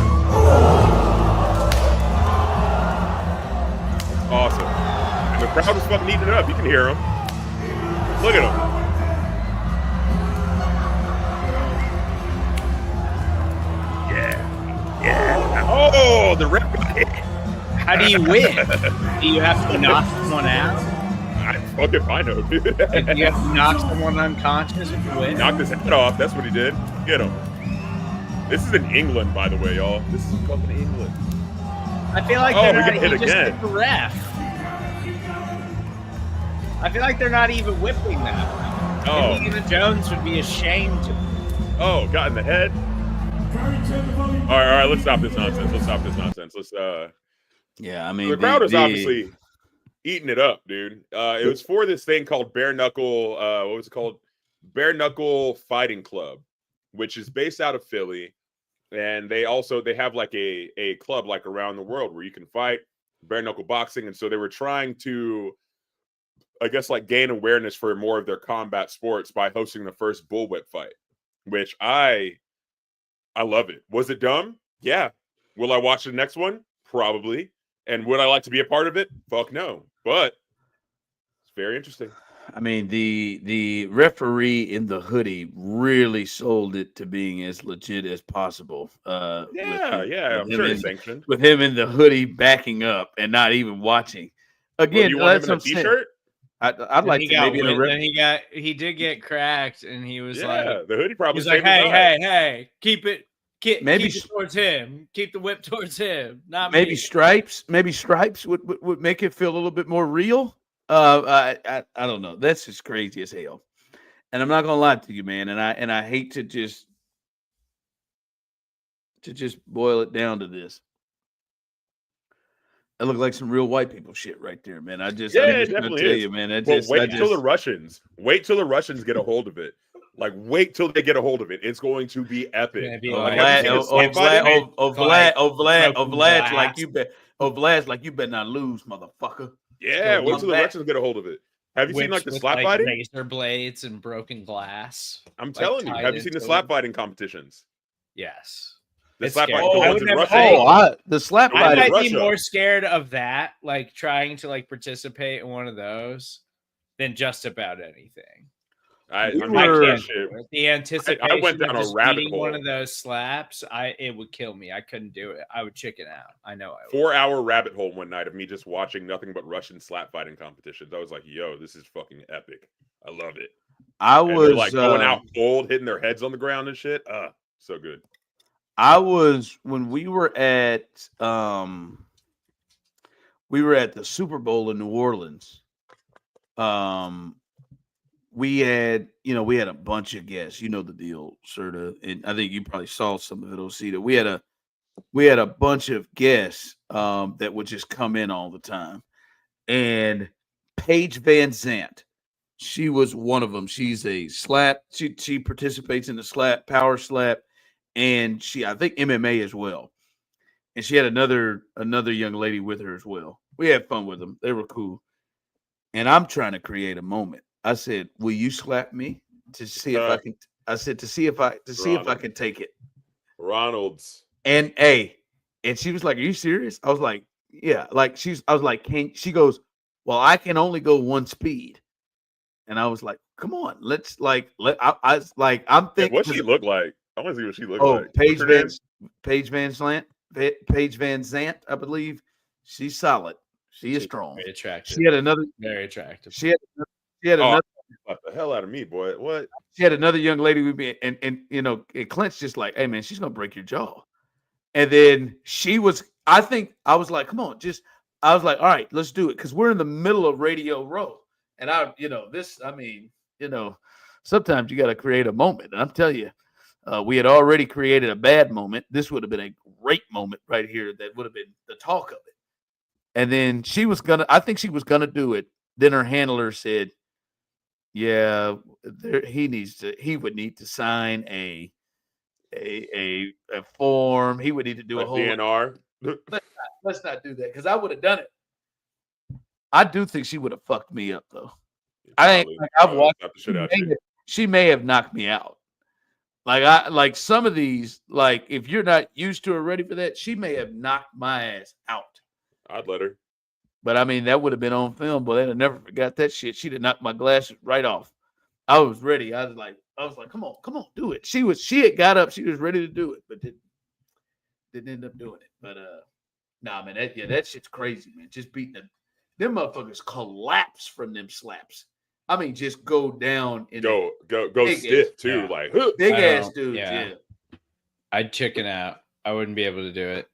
It's awesome. And the crowd is fucking eating it up. You can hear them. Look at them. Yeah. Oh, the ref got hit. How do you win? Do you have to knock someone out? I fucking I know, dude. Do you have to knock someone unconscious if you win? Knocked his head off. That's what he did. Get him. This is in England, by the way, y'all. This is fucking England. I feel like Oh, they're we not got hit just again. hit the ref. I feel like they're not even whipping that. Oh. Indiana Jones would be ashamed to. Oh, got in the head. All right. Let's stop this nonsense. Let's Yeah, I mean, the crowd is obviously eating it up, dude. It was for this thing called Bare Knuckle. What was it called? Bare Knuckle Fighting Club, which is based out of Philly, and they have like a club like around the world where you can fight bare knuckle boxing, and so they were trying to, I guess, like gain awareness for more of their combat sports by hosting the first bullwhip fight, which I love it. Was it dumb? Yeah. Will I watch the next one? Probably. And would I like to be a part of it? Fuck no. But it's very interesting. I mean, the referee in the hoodie really sold it to being as legit as possible. I'm sure it's sanctioned. With him in the hoodie backing up and not even watching. Again, you want him in a t-shirt? I'd like to maybe in a then he did get cracked, and he was like, the hoodie probably. He's like, hey, keep it towards him. Keep the whip towards him. Not maybe me. stripes. Maybe stripes would make it feel a little bit more real. I don't know. That's just crazy as hell. And I'm not gonna lie to you, man. And I hate to just boil it down to this. It looked like some real white people shit right there, man. I'm just definitely gonna tell you, man. Wait till the Russians get a hold of it. Like, wait till they get a hold of it. It's going to be epic. Vlad's like you better not lose, motherfucker. Yeah, wait till the Russians get a hold of it. Have you seen like the slap fighting? Razor blades and broken glass. I'm telling you. Have you seen the slap fighting competitions? Yes. The slap fighting in Russia. The slap fighting. I might be more scared of that, like trying to like participate in one of those, than just about anything. The anticipation I went down of a rabbit hole. One of those slaps, it would kill me. I couldn't do it. I would chicken out. I know. I would. 4-hour rabbit hole one night of me just watching nothing but Russian slap fighting competitions. I was like, "Yo, this is fucking epic. I love it." They're like going out cold, hitting their heads on the ground and shit. So good. When we were at the Super Bowl in New Orleans. We had a bunch of guests. You know the deal, Serda, and I think you probably saw some of it, Osita. We had a bunch of guests that would just come in all the time, and Paige Van Zandt, she was one of them. She's a slap. She participates in the slap, power slap, and I think MMA as well. And she had another young lady with her as well. We had fun with them. They were cool. And I'm trying to create a moment. I said, "Will you slap me to see if I can?" I said, "To see if I can take it." Ronald's. And she was like, "Are you serious?" I was like, "Yeah." Like I was like, she goes, "Well, I can only go one speed." And I was like, "Come on, I'm thinking." What she look like? I want to see what she looked like. Paige Van Zandt, I believe. She's solid. She's strong. Very attractive. She had another very attractive. She had another. What the hell out of me, boy? What? She had another young lady with me, and Clint's just like, "Hey man, she's gonna break your jaw." And then she was. I was like, "Come on, I was like, all right, let's do it," because we're in the middle of Radio Row, and sometimes you got to create a moment. And I'm telling you, we had already created a bad moment. This would have been a great moment right here. That would have been the talk of it. And then I think she was gonna do it. Then her handler said, Yeah, he would need to sign a form. He would need to do a whole DNR. let's not do that because I would have done it. I do think she would have fucked me up though. I think I've watched the shit out you. She may have knocked me out. Like some of these, like if you're not used to or ready for that, she may have knocked my ass out. I'd let her. But I mean, that would have been on film. Boy, they'd have never forgot that shit. She'd have knocked my glasses right off. I was ready. I was like, come on, do it. She had got up. She was ready to do it, but didn't end up doing it. But nah, man, that shit's crazy, man. Just beating them motherfuckers collapse from them slaps. I mean, just go down and go stiff too, like big ass dudes. Yeah. I'd chicken out. I wouldn't be able to do it.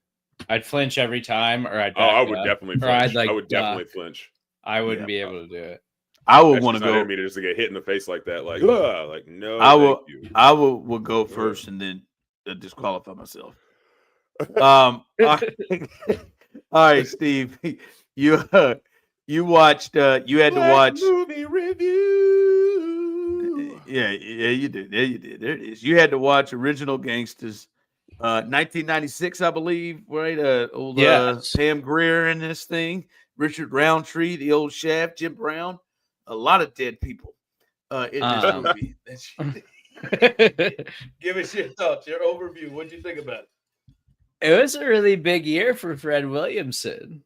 I'd flinch every time, or I'd. I would definitely flinch. I would definitely flinch. I wouldn't be able to do it. I would want to go. Me to just get hit in the face like that, like no. I will go first and then disqualify myself. All right, Steve, you watched. You had to watch movie review. Yeah, you did. There you did. There it is. You had to watch Original Gangsters. 1996, I believe, right? Old Pam Grier in this thing, Richard Roundtree, the old Shaft, Jim Brown, a lot of dead people in this movie. Give us your thoughts, your overview. What do you think about it? It was a really big year for Fred Williamson.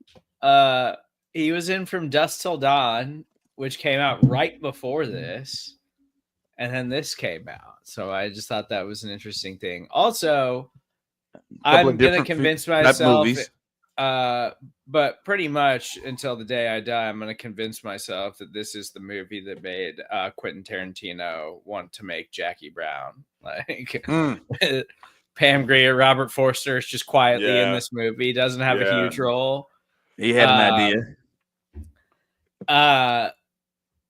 He was in From Dusk Till Dawn, which came out right before this, and then this came out. So I just thought that was an interesting thing. Also, I'm going to convince myself, but pretty much until the day I die, I'm going to convince myself that this is the movie that made Quentin Tarantino want to make Jackie Brown. Like Pam Grier, Robert Forster is just quietly in this movie. Doesn't have a huge role. He had an idea.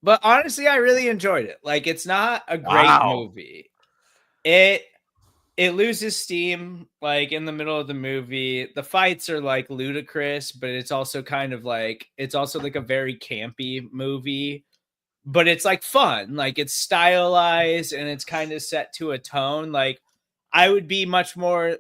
But honestly, I really enjoyed it. Like, it's not a great movie. It loses steam like in the middle of the movie. The fights are like ludicrous, but it's also kind of like a very campy movie, but it's like fun. Like it's stylized and it's kind of set to a tone. Like I would be much more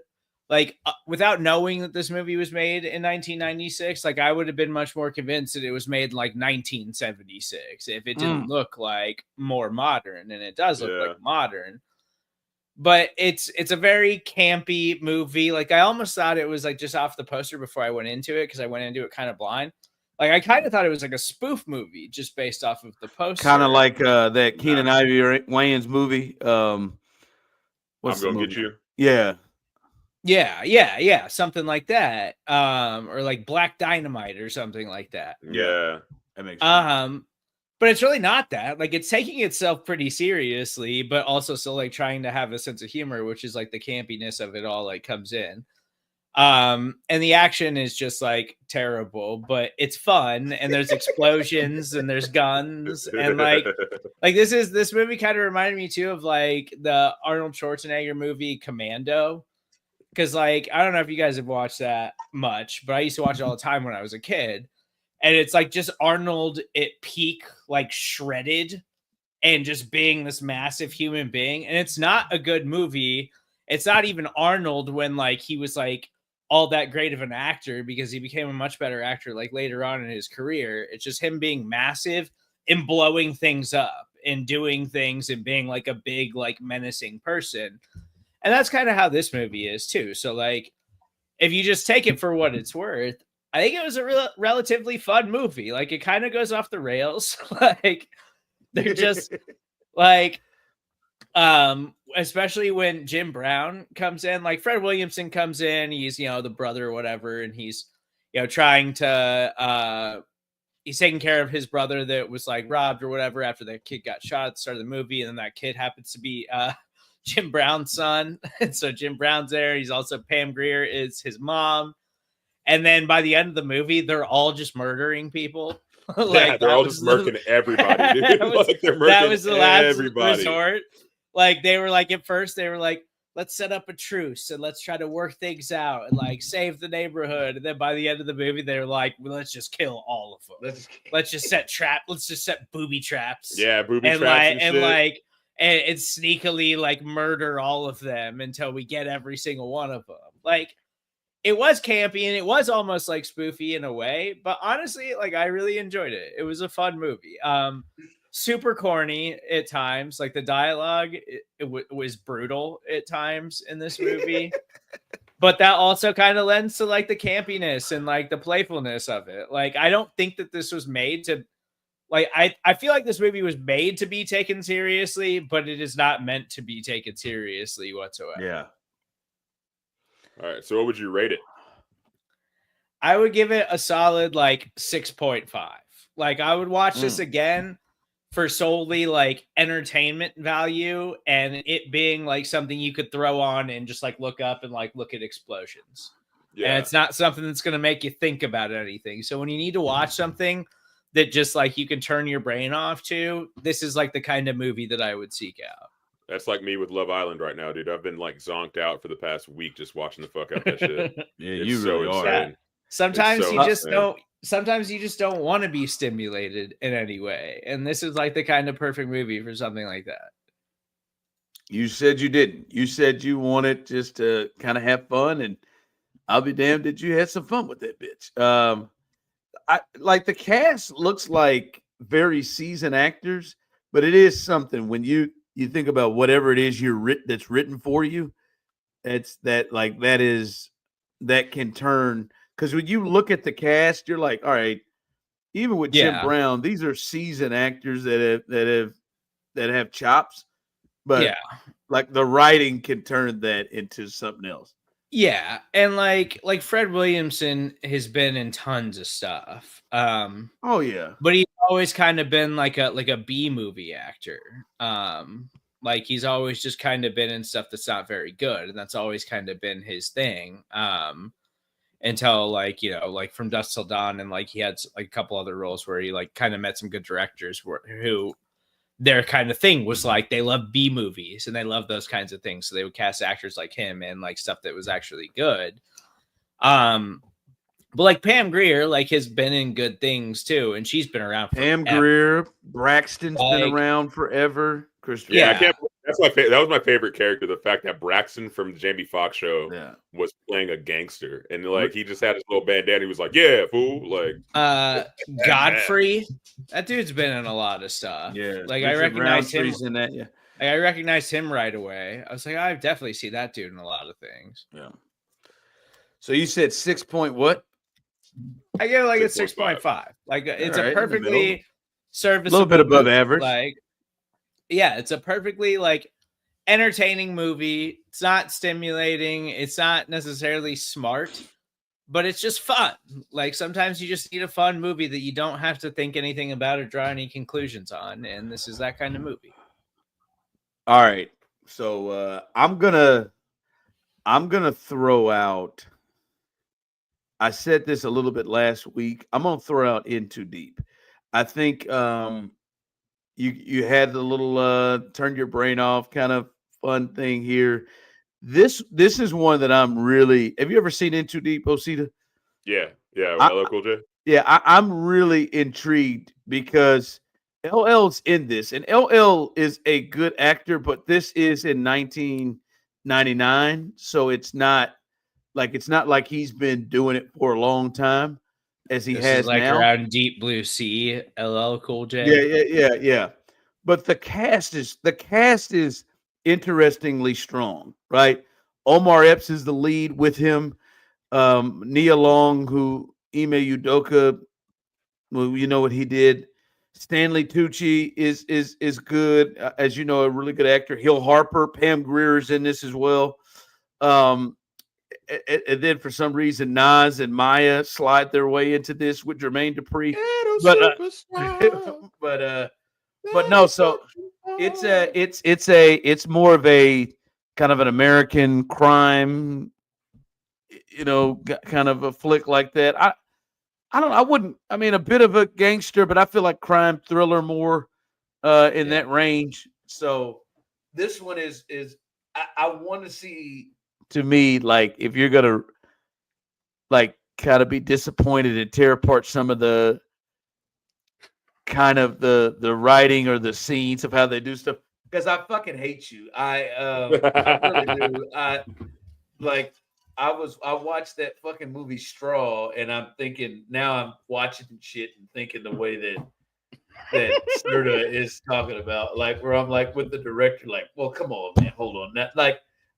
like without knowing that this movie was made in 1996, like I would have been much more convinced that it was made in like 1976 if it didn't look like more modern, and it does look like modern. But it's a very campy movie. Like I almost thought it was like just off the poster before I went into it, because I went into it kind of blind. Like I kind of thought it was like a spoof movie just based off of the poster. Kind of like that Keenan Ivory Wayans movie. What's I'm gonna get you. Yeah, something like that. Or like Black Dynamite or something like that. Yeah, that makes sense. But it's really not that. Like it's taking itself pretty seriously, but also still like trying to have a sense of humor, which is like the campiness of it all like comes in. And the action is just like terrible, but it's fun, and there's explosions and there's guns, and like this movie kind of reminded me too of like the Arnold Schwarzenegger movie Commando. Because like I don't know if you guys have watched that much, but I used to watch it all the time when I was a kid. And it's like just Arnold at peak, like shredded and just being this massive human being. And it's not a good movie. It's not even Arnold when like he was like all that great of an actor, because he became a much better actor like later on in his career. It's just him being massive and blowing things up and doing things and being like a big, like menacing person. And that's kind of how this movie is too. So like, if you just take it for what it's worth, I think it was a relatively fun movie. Like it kind of goes off the rails. Like they're just like, especially when Jim Brown comes in, like Fred Williamson comes in, he's, you know, the brother or whatever. And he's, you know, trying to, he's taking care of his brother that was like robbed or whatever after that kid got shot at the start of the movie. And then that kid happens to be, Jim Brown's son. And so Jim Brown's there. He's also Pam Grier is his mom. And then by the end of the movie, they're all just murdering people. Like they're all just murking everybody. Dude. Like they're murking that was the last everybody. resort. Like they were like, at first they were like, let's set up a truce and let's try to work things out and like save the neighborhood. And then by the end of the movie, they're like, well, let's just kill all of them. Let's just set booby traps. Yeah, booby and traps like, and shit. and sneakily like murder all of them until we get every single one of them. Like, it was campy and it was almost like spoofy in a way, but honestly, like I really enjoyed it. It was a fun movie. Super corny at times. Like the dialogue, it was brutal at times in this movie, but that also kind of lends to like the campiness and like the playfulness of it. Like I don't think that this was made to, like I feel like this movie was made to be taken seriously, but it is not meant to be taken seriously whatsoever. Yeah. All right, so what would you rate it? I would give it a solid like 6.5. Like I would watch this again for solely like entertainment value and it being like something you could throw on and just like look up and like look at explosions. Yeah. And it's not something that's going to make you think about anything. So when you need to watch something that just like you can turn your brain off to, this is like the kind of movie that I would seek out. That's like me with Love Island right now, dude. I've been like zonked out for the past week just watching the fuck out that shit. Yeah, you really are. Yeah. Sometimes you just don't. Sometimes you just don't want to be stimulated in any way, and this is like the kind of perfect movie for something like that. You said you didn't. You said you wanted just to kind of have fun, and I'll be damned that you had some fun with that bitch. I like the cast looks like very seasoned actors, but it is something when you think about whatever it is that's written for you. It's that like that can turn. Because when you look at the cast, you're like, all right, even with Jim Brown, these are seasoned actors that have chops, but like the writing can turn that into something else. Yeah, and like Fred Williamson has been in tons of stuff. Oh yeah, but he's always kind of been like a B movie actor. Like he's always just kind of been in stuff that's not very good, and that's always kind of been his thing. Until like, you know, like From Dusk Till Dawn, and like he had like a couple other roles where he like kind of met some good directors who their kind of thing was like they love B movies and they love those kinds of things, so they would cast actors like him and like stuff that was actually good. But like Pam Grier like has been in good things too, and she's been around forever. Pam Grier, Braxton's been around forever. Yeah, I can't. That was my favorite character. The fact that Braxton from the Jamie Foxx show was playing a gangster, and like he just had his little bandana. He was like, "Yeah, fool!" Like Godfrey, that dude's been in a lot of stuff. Yeah, like I recognized him in that. Yeah, I recognized him right away. I was like, I've definitely seen that dude in a lot of things. Yeah. So you said 6 point what? I give it like a 6.5. Like it's a perfectly serviceable, a little bit above average. Like, yeah, it's a perfectly like entertaining movie. It's not stimulating. It's not necessarily smart, but it's just fun. Like sometimes you just need a fun movie that you don't have to think anything about or draw any conclusions on. And this is that kind of movie. All right. So I'm gonna throw out. I said this a little bit last week. I'm gonna throw out In Too Deep. I think you had the little turn your brain off kind of fun thing here. This is one that I'm really. Have you ever seen In Too Deep, Osita? Yeah. LL Cool J. Yeah, I'm really intrigued because LL's in this, and LL is a good actor, but this is in 1999, so it's not like he's been doing it for a long time as he has like now. Around Deep Blue Sea, LL Cool J. Yeah. But the cast is interestingly strong, right? Omar Epps is the lead with him. Nia Long, who Ime Udoka, well, you know what he did. Stanley Tucci is good, as you know, a really good actor. Hill Harper, Pam Grier is in this as well. And then for some reason, Nas and Maya slide their way into this with Jermaine Dupri. But no. So it's more of a kind of an American crime, kind of a flick like that. I don't know. I mean, a bit of a gangster, but I feel like crime thriller more in that range. So this one is I want to see. To me, like if you're gonna like kind of be disappointed and tear apart some of the kind of the writing or the scenes of how they do stuff, because I fucking hate you. I really do. I watched that fucking movie Straw, and I'm thinking now I'm watching shit and thinking the way that Serda is talking about, like where I'm like with the director, like, well, come on, man, hold on,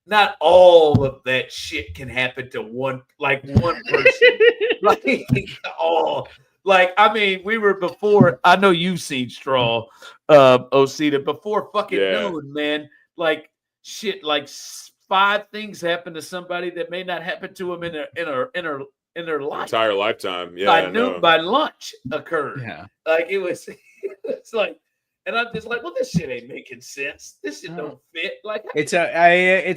not all of that shit can happen to one person, like all. Like, I mean, we were before. I know you've seen Straw, Osita, before fucking noon, man. Like shit, like 5 things happen to somebody that may not happen to them in their life, entire lifetime. Yeah, by lunch occurred. Yeah, like it's like, and I'm just like, well, this shit ain't making sense. This shit don't fit. Like, it's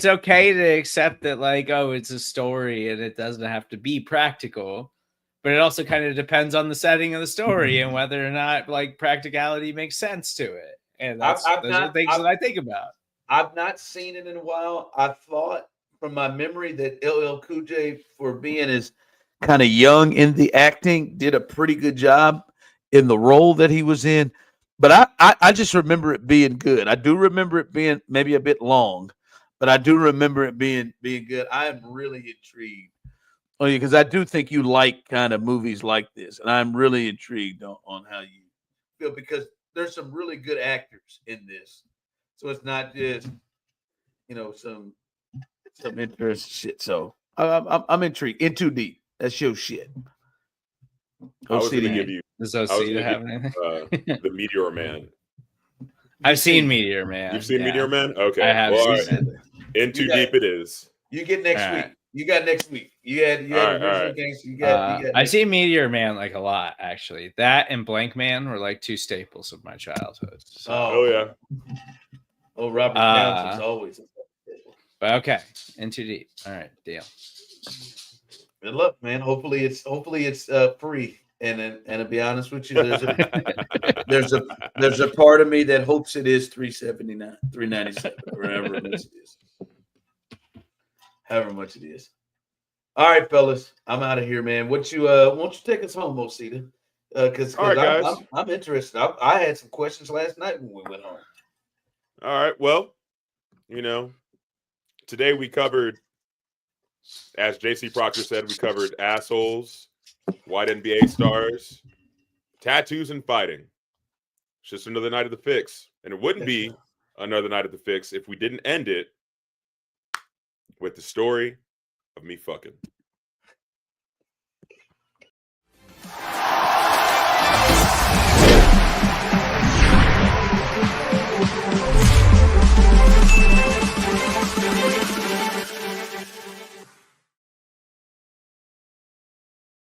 okay to accept that, like, oh, it's a story and it doesn't have to be practical. But it also kind of depends on the setting of the story and whether or not like practicality makes sense to it. And those are the things that I think about. I've not seen it in a while. I thought from my memory that LL Cool J, for being as kind of young in the acting, did a pretty good job in the role that he was in. But I just remember it being good. I do remember it being maybe a bit long, but I do remember it being good. I am really intrigued. Oh, yeah, because I do think you like kind of movies like this, and I'm really intrigued on how you feel, because there's some really good actors in this, so it's not just some interesting shit. So I'm intrigued. In Too Deep, that's your shit. I was going to give you. Does Osita have anything? The Meteor Man. I've seen Meteor Man. You've seen Meteor Man? Okay, I have seen it. In Too Deep, it is. You get next week. You got next week. You had original gangster. You got I've seen Meteor Man like a lot, actually. That and Blank Man were like 2 staples of my childhood. So. Oh yeah. Oh, Robert Townsend's always. But okay, In Too Deep. All right, deal. Good luck, man. Hopefully it's free. And to be honest with you, there's a part of me that hopes it is $3.79, $3.97, whatever it is. However much it is. All right, fellas, I'm out of here, man. Won't you take us home, Osita? Because I'm interested. I had some questions last night when we went home. All right. Well, today we covered, as JC Proctor said, we covered assholes, white NBA stars, tattoos, and fighting. It's just another night of the fix. And it wouldn't be another night of the fix if we didn't end it with the story of me fucking.